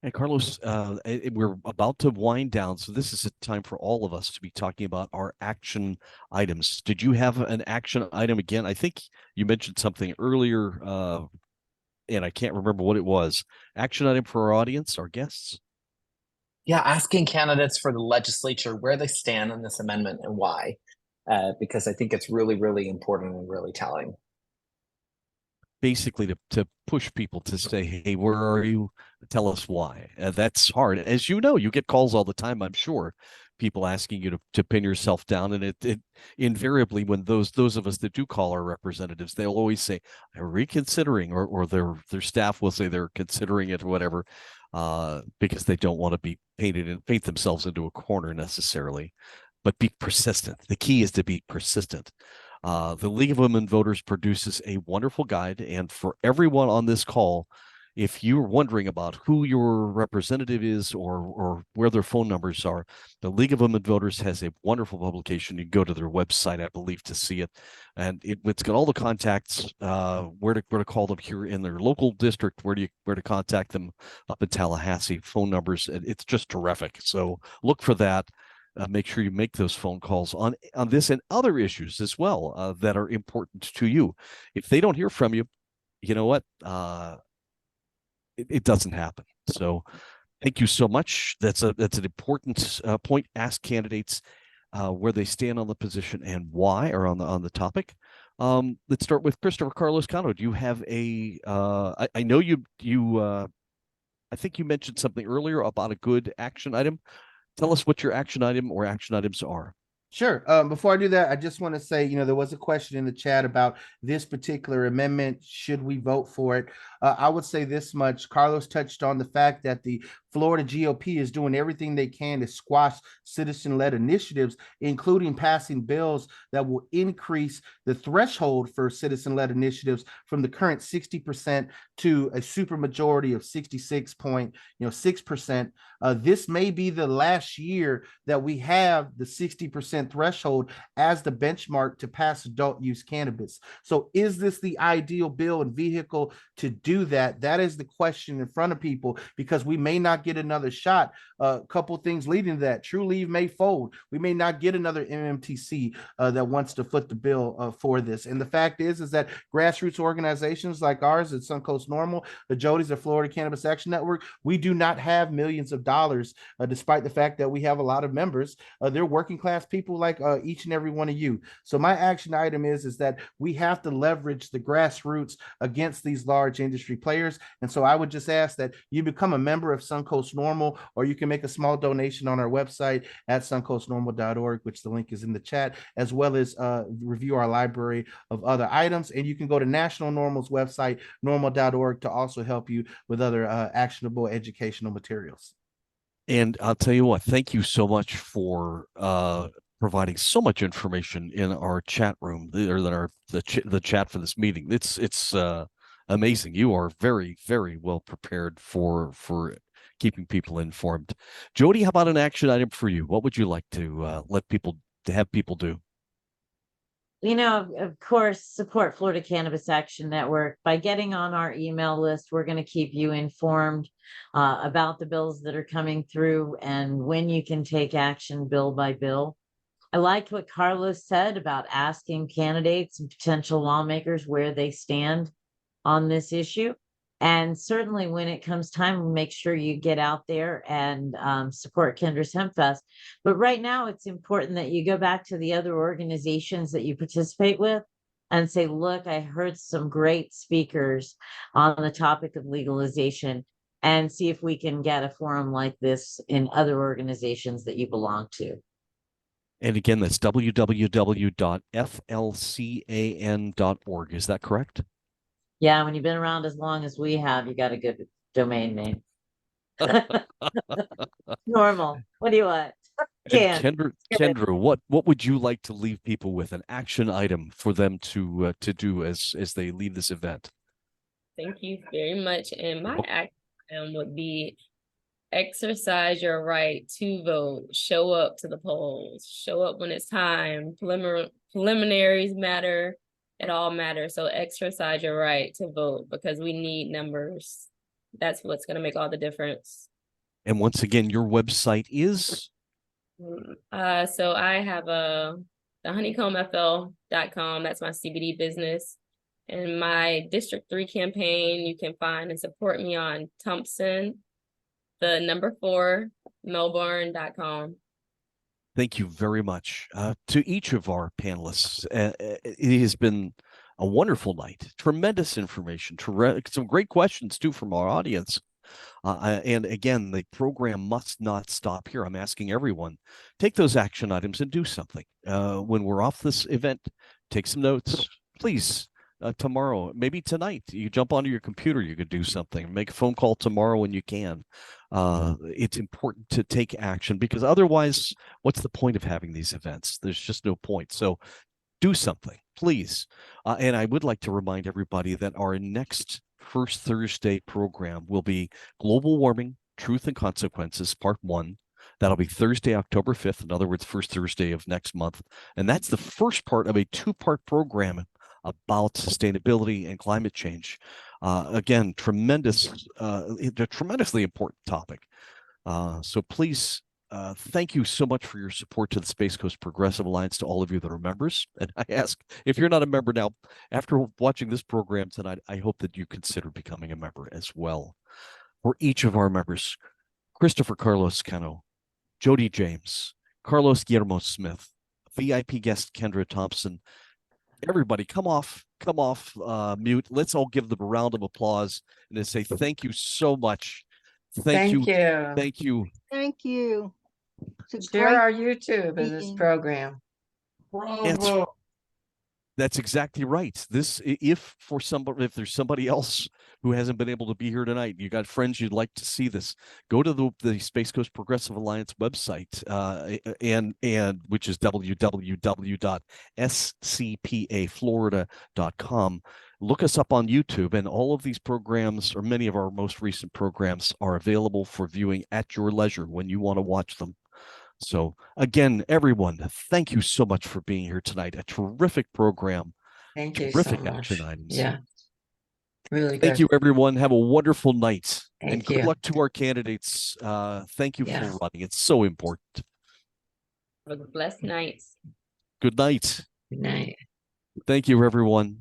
And Carlos, we're about to wind down, so this is a time for all of us to be talking about our action items. Did you have an action item again? I think you mentioned something earlier, and I can't remember what it was. Action item for our audience, our guests? Yeah, asking candidates for the legislature where they stand on this amendment and why, because I think it's really, really important and really telling. Basically to push people to say, hey, where are you? Tell us why. That's hard. As you know, you get calls all the time, I'm sure, people asking you to pin yourself down. And it invariably, when those of us that do call our representatives, they'll always say, I'm reconsidering, or their staff will say they're considering it or whatever, because they don't want to be paint themselves into a corner necessarily, but be persistent. The key is to be persistent. The League of Women Voters produces a wonderful guide, and for everyone on this call, if you're wondering about who your representative is or where their phone numbers are, the League of Women Voters has a wonderful publication. You can go to their website, I believe, to see it, and it's got all the contacts, where to call them here in their local district, where to contact them up in Tallahassee, phone numbers. It's just terrific. So look for that. Make sure you make those phone calls on this and other issues as well that are important to you. If they don't hear from you, you know what? It doesn't happen. So thank you so much. That's an important point. Ask candidates where they stand on the position and why, or on the topic. Let's start with Christopher Carlos Cano. Do you have a? I know you. I think you mentioned something earlier about a good action item. Tell us what your action item or action items are. Sure. Before I do that, I just want to say, there was a question in the chat about this particular amendment. Should we vote for it? I would say this much. Carlos touched on the fact that the Florida GOP is doing everything they can to squash citizen-led initiatives, including passing bills that will increase the threshold for citizen-led initiatives from the current 60% to a supermajority of 66.6%. This may be the last year that we have the 60% threshold as the benchmark to pass adult use cannabis. So is this the ideal bill and vehicle to do that? That is the question in front of people, because we may not get another shot. A couple things leading to that. True Leave may fold. We may not get another MMTC that wants to foot the bill for this. And the fact is that grassroots organizations like ours at Suncoast Normal, the Jody's, the Florida Cannabis Action Network, we do not have millions of dollars, despite the fact that we have a lot of members. They're working class people like each and every one of you. So my action item is that we have to leverage the grassroots against these large industry players. And so I would just ask that you become a member of Suncoast Normal, or you can make a small donation on our website at suncoastnormal.org, which the link is in the chat, as well as review our library of other items. And you can go to National Normal's website, normal.org, to also help you with other actionable educational materials. And I'll tell you what, thank you so much for providing so much information in our chat room, or the chat for this meeting. It's amazing. You are very, very well prepared for keeping people informed. Jody, how about an action item for you? What would you like to have people do? You know, of course, support Florida Cannabis Action Network. By getting on our email list, we're going to keep you informed about the bills that are coming through and when you can take action bill by bill. I liked what Carlos said about asking candidates and potential lawmakers where they stand on this issue. And certainly when it comes time, make sure you get out there and support Kendra's Hemp Fest. But right now, it's important that you go back to the other organizations that you participate with and say, look, I heard some great speakers on the topic of legalization, and see if we can get a forum like this in other organizations that you belong to. And again, that's www.flcan.org. Is that correct? Yeah, when you've been around as long as we have, you got a good domain name. Normal. What do you want? Kendra, what would you like to leave people with, an action item for them to do as they leave this event? Thank you very much. And my action item would be exercise your right to vote. Show up to the polls. Show up when it's time. Preliminaries matter. It all matters. So exercise your right to vote, because we need numbers. That's what's going to make all the difference. And once again, your website is? So I have the honeycombfl.com. That's my CBD business. And my District 3 campaign, you can find and support me on Thompson, the number 4, Melbourne.com. Thank you very much to each of our panelists. It has been a wonderful night. Tremendous information, some great questions too from our audience. And again, the program must not stop here. I'm asking everyone, take those action items and do something. When we're off this event, take some notes, please. Tomorrow, maybe tonight, you jump onto your computer, you could do something, make a phone call tomorrow when you can. It's important to take action, because otherwise, what's the point of having these events? There's just no point. So do something, please. And I would like to remind everybody that our next First Thursday program will be Global Warming, Truth and Consequences, Part 1. That'll be Thursday, October 5th. In other words, first Thursday of next month. And that's the first part of a 2-part program about sustainability and climate change. Again, tremendously important topic. So please, thank you so much for your support to the Space Coast Progressive Alliance, to all of you that are members. And I ask, if you're not a member now, after watching this program tonight, I hope that you consider becoming a member as well. For each of our members, Christopher Carlos Cano, Jody James, Carlos Guillermo Smith, VIP guest Kendra Thompson. Everybody, come off mute. Let's all give them a round of applause and say thank you so much. Thank you. Thank you. Thank you. Share our YouTube in this program. Bravo. That's exactly right. If there's somebody else who hasn't been able to be here tonight, you got friends you'd like to see this, go to the Space Coast Progressive Alliance website, and which is www.scpaflorida.com. Look us up on YouTube, and all of these programs, or many of our most recent programs, are available for viewing at your leisure when you want to watch them. So again, everyone, thank you so much for being here tonight. A terrific program. Thank you terrific so much. action items. Yeah. Really good. Thank you, everyone. Have a wonderful night. And good luck to our candidates. Thank you for running. It's so important. Have a blessed night. Good night. Good night. Thank you, everyone.